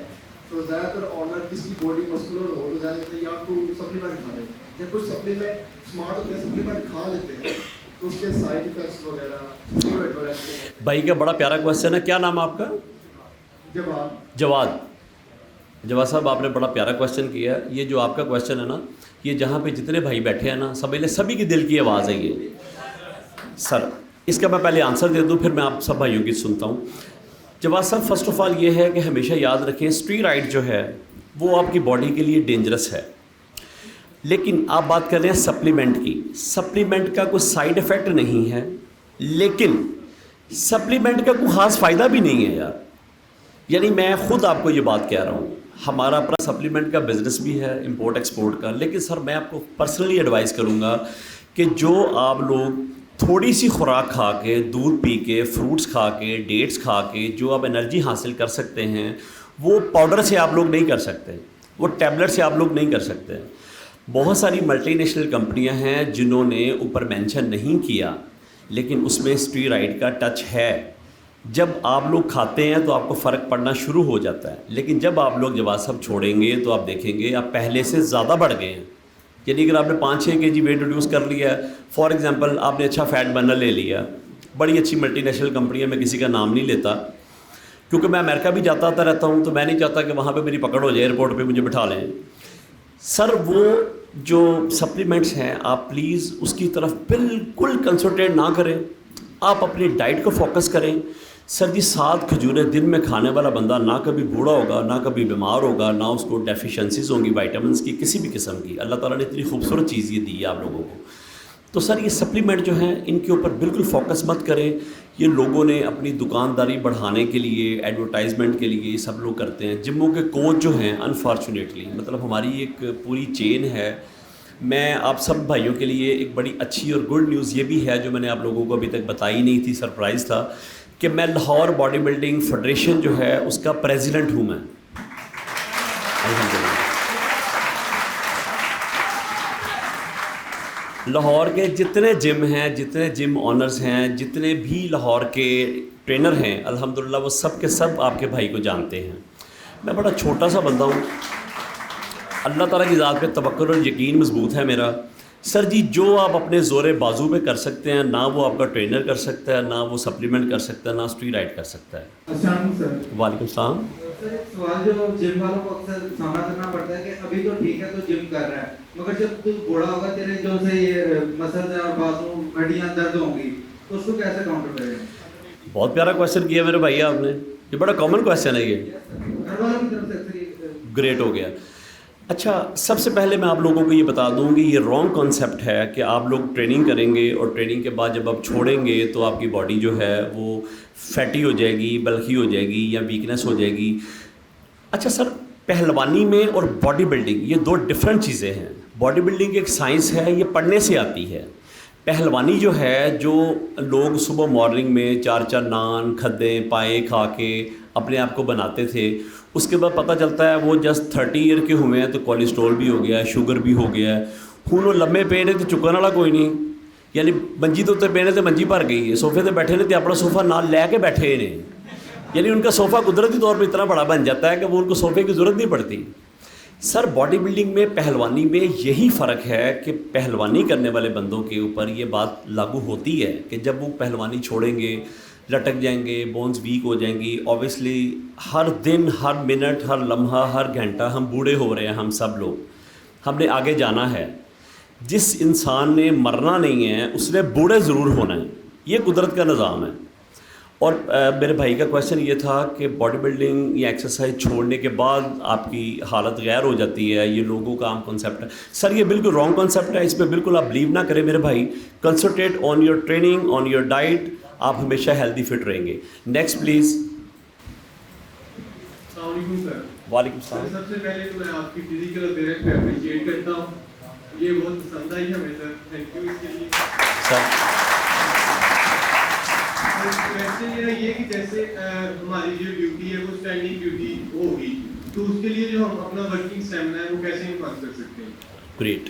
تو زیادہ تر آنر کسی باڈی مسکولر ہو تو زیادہ تر یا تو سپلیمنٹ کھا لیں, یا کچھ سپلیمنٹ اسمارٹ ہوتے ہیں سپلیمنٹ کھا لیتے ہیں تو اس کے سائڈ افیکٹس وغیرہ. بھائی کا بڑا پیارا کویشچن ہے. کیا نام ہے آپ کا؟ جواد. جواد صاحب آپ نے بڑا پیارا کویشچن کیا ہے. یہ جو آپ کا کویشچن ہے نا, یہ جہاں پہ جتنے بھائی بیٹھے ہیں نا, سبھی کی دل کی آواز ہے یہ. سر اس کا میں پہلے آنسر دے دوں, پھر میں آپ سب بھائیوں کی سنتا ہوں. جواد صاحب فرسٹ آف آل یہ ہے کہ ہمیشہ یاد رکھیں اسٹیرائڈ جو ہے وہ آپ کی باڈی کے لیے ڈینجرس ہے. لیکن آپ بات کر رہے ہیں سپلیمنٹ کی. سپلیمنٹ کا کوئی سائیڈ افیکٹ نہیں ہے, لیکن سپلیمنٹ کا کوئی خاص فائدہ بھی نہیں ہے یار. یعنی میں خود آپ کو یہ بات کہہ رہا ہوں, ہمارا اپنا سپلیمنٹ کا بزنس بھی ہے امپورٹ ایکسپورٹ کا. لیکن سر میں آپ کو پرسنلی ایڈوائز کروں گا کہ جو آپ لوگ تھوڑی سی خوراک کھا کے, دودھ پی کے, فروٹس کھا کے, ڈیٹس کھا کے جو آپ انرجی حاصل کر سکتے ہیں, وہ پاؤڈر سے آپ لوگ نہیں کر سکتے, وہ ٹیبلٹ سے آپ لوگ نہیں کر سکتے. بہت ساری ملٹی نیشنل کمپنیاں ہیں جنہوں نے اوپر مینشن نہیں کیا, لیکن اس میں اسٹیرائڈ کا ٹچ ہے. جب آپ لوگ کھاتے ہیں تو آپ کو فرق پڑنا شروع ہو جاتا ہے, لیکن جب آپ لوگ جواد صاحب چھوڑیں گے تو آپ دیکھیں گے آپ پہلے سے زیادہ بڑھ گئے ہیں. یعنی اگر آپ نے 5-6 kg ویٹ ریڈیوس کر لیا ہے, فار ایگزامپل آپ نے اچھا فیٹ برنر لے لیا, بڑی اچھی ملٹی نیشنل کمپنی ہے, میں کسی کا نام نہیں لیتا کیونکہ میں امریکہ بھی جاتا آتا رہتا ہوں, تو میں نہیں چاہتا کہ وہاں پہ میری پکڑ ہو جائے, ایئرپورٹ پہ مجھے بٹھا لیں. سر وہ جو سپلیمنٹس ہیں آپ پلیز اس کی طرف بالکل کنسنٹریٹ نہ کریں, آپ اپنی ڈائٹ کو فوکس کریں. سر جی 7 کھجوریں دن میں کھانے والا بندہ نہ کبھی بوڑھا ہوگا, نہ کبھی بیمار ہوگا, نہ اس کو ڈیفیشنسیز ہوں گی وائٹامنس کی کسی بھی قسم کی. اللہ تعالیٰ نے اتنی خوبصورت چیز یہ دی ہے آپ لوگوں کو. تو سر یہ سپلیمنٹ جو ہیں ان کے اوپر بالکل فوکس مت کریں. یہ لوگوں نے اپنی دکانداری بڑھانے کے لیے, ایڈورٹائزمنٹ کے لیے یہ سب لوگ کرتے ہیں. جموں کے کوچ جو ہیں انفارچونیٹلی, مطلب ہماری ایک پوری چین ہے. میں آپ سب بھائیوں کے لیے ایک بڑی اچھی اور گڈ نیوز یہ بھی ہے جو میں نے آپ لوگوں کو ابھی تک بتائی نہیں تھی, سرپرائز تھا, کہ میں لاہور باڈی بلڈنگ فیڈریشن جو ہے اس کا پریزیڈنٹ ہوں. میں لاہور کے جتنے جم ہیں, جتنے جم آنرز ہیں, جتنے بھی لاہور کے ٹرینر ہیں, الحمدللہ وہ سب کے سب آپ کے بھائی کو جانتے ہیں. میں بڑا چھوٹا سا بندہ ہوں, اللہ تعالیٰ کی ذات پہ توکل اور یقین مضبوط ہے میرا. سر جی جو آپ اپنے زور بازو پہ کر سکتے ہیں, نہ وہ آپ کا ٹرینر کر سکتا ہے, نہ وہ سپلیمنٹ کر سکتا ہے, نہ اسٹیرائڈ کر سکتا ہے. وعلیکم السلام. سر ایک سوال جو جم والوں کو اکثر سامنا کرنا پڑتا ہے کہ ابھی تو ٹھیک ہے تو جم کر رہا ہے, مگر جب تو بوڑھا ہوگا تیرے جو سے یہ مسلز اور بازو ہڈیاں درد ہوں گی تو اس کو کیسے کاؤنٹر کریں؟ بہت پیارا کویشچن کیا میرے بھائی آپ نے, یہ بڑا کامن کویشچن ہے. یہ گھر والوں کی طرف سے اکثر گریٹ ہو گیا. اچھا سب سے پہلے میں آپ لوگوں کو یہ بتا دوں کہ یہ رانگ کانسیپٹ ہے کہ آپ لوگ ٹریننگ کریں گے اور ٹریننگ کے بعد جب آپ چھوڑیں گے تو آپ کی باڈی جو ہے وہ فیٹی ہو جائے گی, بلخی ہو جائے گی, یا ویکنیس ہو جائے گی. اچھا سر پہلوانی میں اور باڈی بلڈنگ یہ 2 ڈفرینٹ چیزیں ہیں. باڈی بلڈنگ ایک سائنس ہے, یہ پڑھنے سے آتی ہے. پہلوانی جو ہے, جو لوگ صبح مارننگ میں 4 نان کھدیں پائے کھا کے اپنے آپ کو بناتے تھے, اس کے بعد پتہ چلتا ہے وہ جسٹ 30 ایئر کے ہوئے ہیں تو کولیسٹرول بھی ہو گیا ہے, شوگر بھی ہو گیا ہے. ہوں وہ لمے پے نے تو چکن والا کوئی نہیں, یعنی منجی تو پے نے تو منجی بھر گئی ہے, صوفے تے بیٹھے نے تو اپنا صوفہ نال لے کے بیٹھے نے, یعنی ان کا صوفہ قدرتی طور پہ اتنا بڑا بن جاتا ہے کہ وہ ان کو صوفے کی ضرورت نہیں پڑتی. سر باڈی بلڈنگ میں پہلوانی میں یہی فرق ہے کہ پہلوانی کرنے والے بندوں کے اوپر یہ بات لاگو ہوتی ہے کہ جب وہ پہلوانی چھوڑیں گے لٹک جائیں گے, بونز ویک ہو جائیں گی. اوبیسلی ہر دن, ہر منٹ, ہر لمحہ, ہر گھنٹہ ہم بوڑھے ہو رہے ہیں. ہم سب لوگ, ہم نے آگے جانا ہے. جس انسان نے مرنا نہیں ہے اس نے بوڑھے ضرور ہونا ہے, یہ قدرت کا نظام ہے. اور میرے بھائی کا کویشچن یہ تھا کہ باڈی بلڈنگ یا ایکسرسائز چھوڑنے کے بعد آپ کی حالت غیر ہو جاتی ہے, یہ لوگوں کا عام کنسیپٹ ہے. سر یہ بالکل رانگ کنسیپٹ ہے, اس پہ بالکل آپ بلیو نہ کریں میرے بھائی. Concentrate on your training, on your diet, آپ ہمیشہ ہیلدی فٹ رہیں گے. Next please. السلام علیکم سر. وعلیکم السلام. سب سے پہلے تو میں آپ کی فزیکل اپیئرنس پہ اپریشیٹ کرتا ہوں, یہ بہت پسند آئی ہمیں سر, تھینک یو اس کے لیے. سر کویشچن میرا یہ کہ جیسے ہماری جو ڈیوٹی ہے وہ اسٹینڈنگ ڈیوٹی ہوگی تو اس کے لیے جو ہم اپنا ورکنگ اسٹیمنا ہے وہ کیسے انہانس کر سکتے ہیں؟ گریٹ.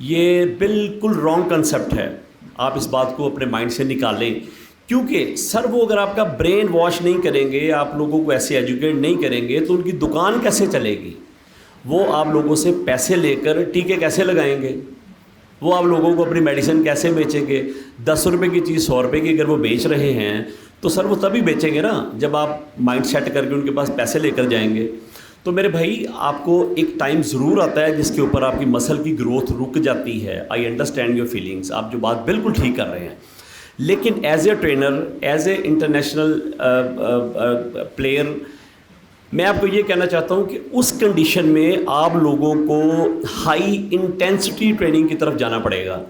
یہ بالکل رانگ کنسیپٹ ہے. آپ اس بات کو اپنے مائنڈ سے نکالیں, کیونکہ سر وہ اگر آپ کا برین واش نہیں کریں گے, آپ لوگوں کو ایسے ایجوکیٹ نہیں کریں گے, تو ان کی دکان کیسے چلے گی؟ وہ آپ لوگوں سے پیسے لے کر ٹیکے کیسے لگائیں گے؟ وہ آپ لوگوں کو اپنی میڈیسن کیسے بیچیں گے؟ 10 روپے کی چیز 100 روپے کی اگر وہ بیچ رہے ہیں تو سر وہ تبھی بیچیں گے نا جب آپ مائنڈ سیٹ کر کے ان کے پاس پیسے لے کر جائیں گے. تو میرے بھائی آپ کو ایک ٹائم ضرور آتا ہے جس کے اوپر آپ کی مسل کی گروتھ رک جاتی ہے. آئی انڈرسٹینڈ یور فیلنگس, آپ جو بات بالکل ٹھیک کر رہے ہیں, لیکن as a trainer, as a international player, میں آپ کو یہ کہنا چاہتا ہوں کہ اس کنڈیشن میں آپ لوگوں کو ہائی انٹینسٹی ٹریننگ کی طرف جانا پڑے گا.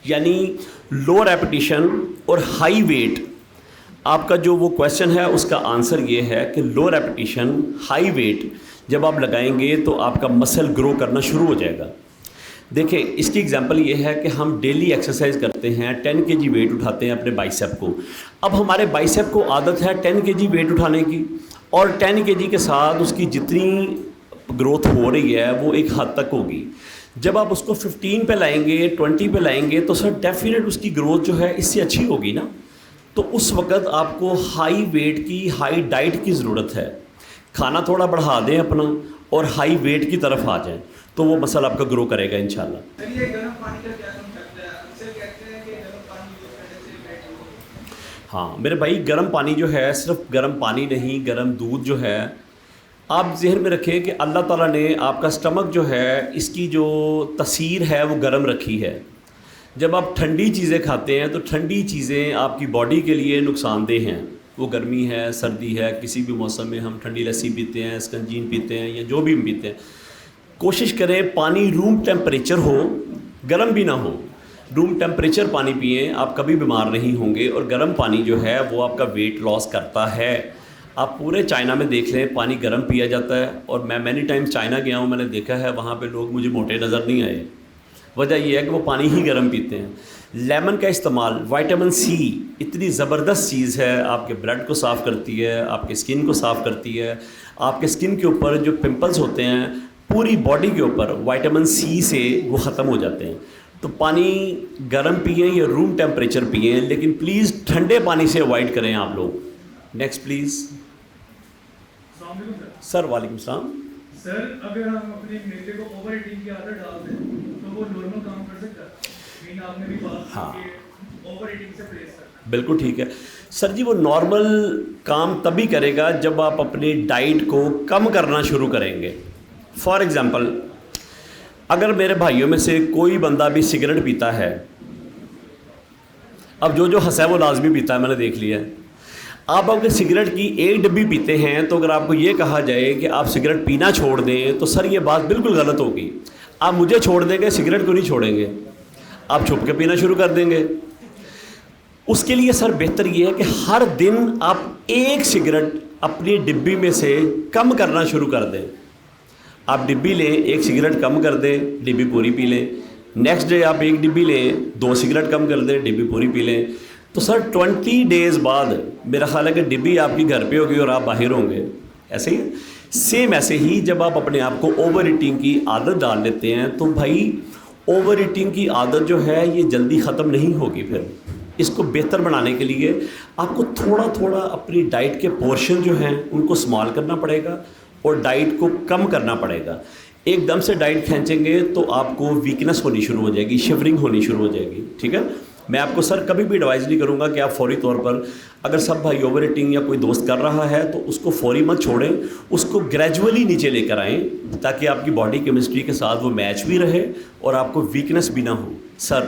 یعنی لو ریپیٹیشن اور ہائی ویٹ. آپ کا جو وہ کویشچن ہے اس کا آنسر یہ ہے کہ لو ریپیٹیشن ہائی ویٹ جب آپ لگائیں گے تو آپ کا مسل گرو کرنا شروع ہو جائے گا. دیکھیں اس کی اگزامپل یہ ہے کہ ہم ڈیلی ایکسرسائز کرتے ہیں, 10 kg ویٹ اٹھاتے ہیں اپنے بائیسیپ کو. اب ہمارے بائیسیپ کو عادت ہے 10 kg ویٹ اٹھانے کی, اور 10 kg کے ساتھ اس کی جتنی گروتھ ہو رہی ہے وہ ایک حد تک ہوگی. جب آپ اس کو 15 پہ لائیں گے, 20 پہ لائیں گے, تو سر ڈیفینیٹ اس کی گروتھ جو ہے اس سے اچھی ہوگی نا. تو اس وقت آپ کو ہائی ویٹ کی, ہائی ڈائٹ کی ضرورت ہے. کھانا تھوڑا بڑھا دیں اپنا اور ہائی ویٹ کی طرف آ جائیں تو وہ مسل آپ کا گرو کرے گا انشاءاللہ. یہ گرم پانی کا کیا کنسیپٹ ہے؟ اکثر کہتے ہیں کہ گرم پانی یوز کرنے سے فیٹ لوس. ہاں میرے بھائی, گرم پانی جو ہے صرف گرم پانی نہیں, گرم دودھ جو ہے, آپ ذہن میں رکھیں کہ اللہ تعالیٰ نے آپ کا سٹمک جو ہے اس کی جو تاثیر ہے وہ گرم رکھی ہے. جب آپ ٹھنڈی چیزیں کھاتے ہیں تو ٹھنڈی چیزیں آپ کی باڈی کے لیے نقصان دہ ہیں. وہ گرمی ہے, سردی ہے, کسی بھی موسم میں ہم ٹھنڈی لسی پیتے ہیں, اسکنجین پیتے ہیں, یا جو بھی ہم پیتے ہیں, کوشش کریں پانی روم ٹیمپریچر ہو, گرم بھی نہ ہو. روم ٹیمپریچر پانی پئیں, آپ کبھی بیمار نہیں ہوں گے. اور گرم پانی جو ہے وہ آپ کا ویٹ لاس کرتا ہے. آپ پورے چائنا میں دیکھ لیں پانی گرم پیا جاتا ہے, اور میں مینی ٹائم چائنا گیا ہوں, میں نے دیکھا ہے وہاں پہ لوگ مجھے موٹے نظر نہیں آئے. وجہ یہ ہے کہ وہ پانی ہی گرم پیتے ہیں. لیمن کا استعمال, وائٹامن سی اتنی زبردست چیز ہے, آپ کے بلڈ کو صاف کرتی ہے, آپ کے اسکن کو صاف کرتی ہے. آپ کے اسکن کے اوپر جو پمپلز ہوتے ہیں پوری باڈی کے اوپر وائٹامن سی سے وہ ختم ہو جاتے ہیں. تو پانی گرم پئیں یا روم ٹیمپریچر پئیں, لیکن پلیز ٹھنڈے پانی سے اوائڈ کریں آپ لوگ. Next please. السلام علیکم سر. وعلیکم السلام. سر, اگر ہم اپنے بیٹے کو اوور ایٹنگ کی عادت ڈال دیں تو وہ نارمل کام کر سکتا ہے؟ آپ نے بھی بات کی کہ اوور ایٹنگ سے پرہیز کرنا. بالکل ٹھیک ہے سر جی. وہ نارمل کام تبھی کرے گا جب آپ اپنی ڈائٹ کو کم کرنا شروع کریں گے. فار ایگزامپل, اگر میرے بھائیوں میں سے کوئی بندہ بھی سگریٹ پیتا ہے, اب جو ہنسا ہے وہ لازمی پیتا ہے, میں نے دیکھ لیا ہے. آپ اگر سگریٹ کی 1 ڈبی پیتے ہیں تو اگر آپ کو یہ کہا جائے کہ آپ سگریٹ پینا چھوڑ دیں تو سر یہ بات بالکل غلط ہوگی. آپ مجھے چھوڑ دیں گے, سگریٹ کو نہیں چھوڑیں گے, آپ چھپ کے پینا شروع کر دیں گے. اس کے لیے سر بہتر یہ ہے کہ ہر دن آپ 1 سگریٹ اپنی ڈبی میں سے کم کرنا شروع کر دیں. آپ ڈبی لیں, 1 سگریٹ کم کر دیں, ڈبی پوری پی لیں. نیکسٹ ڈے آپ 1 ڈبی لیں, 2 سگریٹ کم کر دیں, ڈبی پوری پی لیں. تو سر 20 ڈیز بعد میرا خیال ہے کہ ڈبی آپ کی گھر پہ ہوگی اور آپ باہر ہوں گے. ایسے ہی سیم ایسے ہی جب آپ اپنے آپ کو اوور ایٹنگ کی عادت ڈال لیتے ہیں تو بھائی اوور ایٹنگ کی عادت جو ہے یہ جلدی ختم نہیں ہوگی. پھر اس کو بہتر بنانے کے لیے آپ کو تھوڑا تھوڑا اپنی ڈائٹ کے پورشن جو ہیں ان کو اسمال کرنا پڑے گا اور ڈائٹ کو کم کرنا پڑے گا. ایک دم سے ڈائٹ کھینچیں گے تو آپ کو ویکنس ہونی شروع ہو جائے گی, شیورنگ ہونی شروع ہو جائے گی. ٹھیک ہے, میں آپ کو سر کبھی بھی ایڈوائز نہیں کروں گا کہ آپ فوری طور پر, اگر سب بھائی اوور ایٹنگ یا کوئی دوست کر رہا ہے تو اس کو فوری مت چھوڑیں, اس کو گریجولی نیچے لے کر آئیں تاکہ آپ کی باڈی کیمسٹری کے ساتھ وہ میچ بھی رہے اور آپ کو ویکنس بھی نہ ہو. سر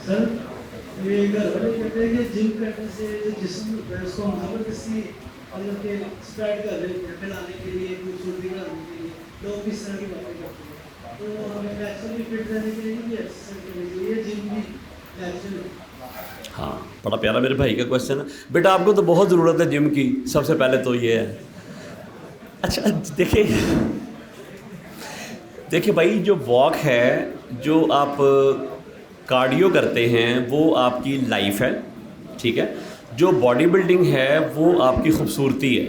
سر یہ گھر والے کہتے ہیں کہ جم کرنے سے جو جسم اس کو زبردستی مطلب کہ اسپریڈ کر رہے پھیلانے کے لیے, خوبصورتی بڑھانے کے لیے لوگ اس طرح کی باتیں کرتے ہیں. تو ہمیں نیچرلی فٹ رہنے کے لیے بھی ایکسرسائز کرنی چاہیے, جم بھی نیچرل. ہاں بڑا پیارا میرے بھائی کا کویشچن ہے. بیٹا آپ کو تو بہت ضرورت ہے جم کی, سب سے پہلے تو یہ ہے. اچھا دیکھیں بھائی, جو واک ہے, جو آپ کارڈیو کرتے ہیں وہ آپ کی لائف ہے. ٹھیک ہے, جو باڈی بلڈنگ ہے وہ آپ کی خوبصورتی ہے.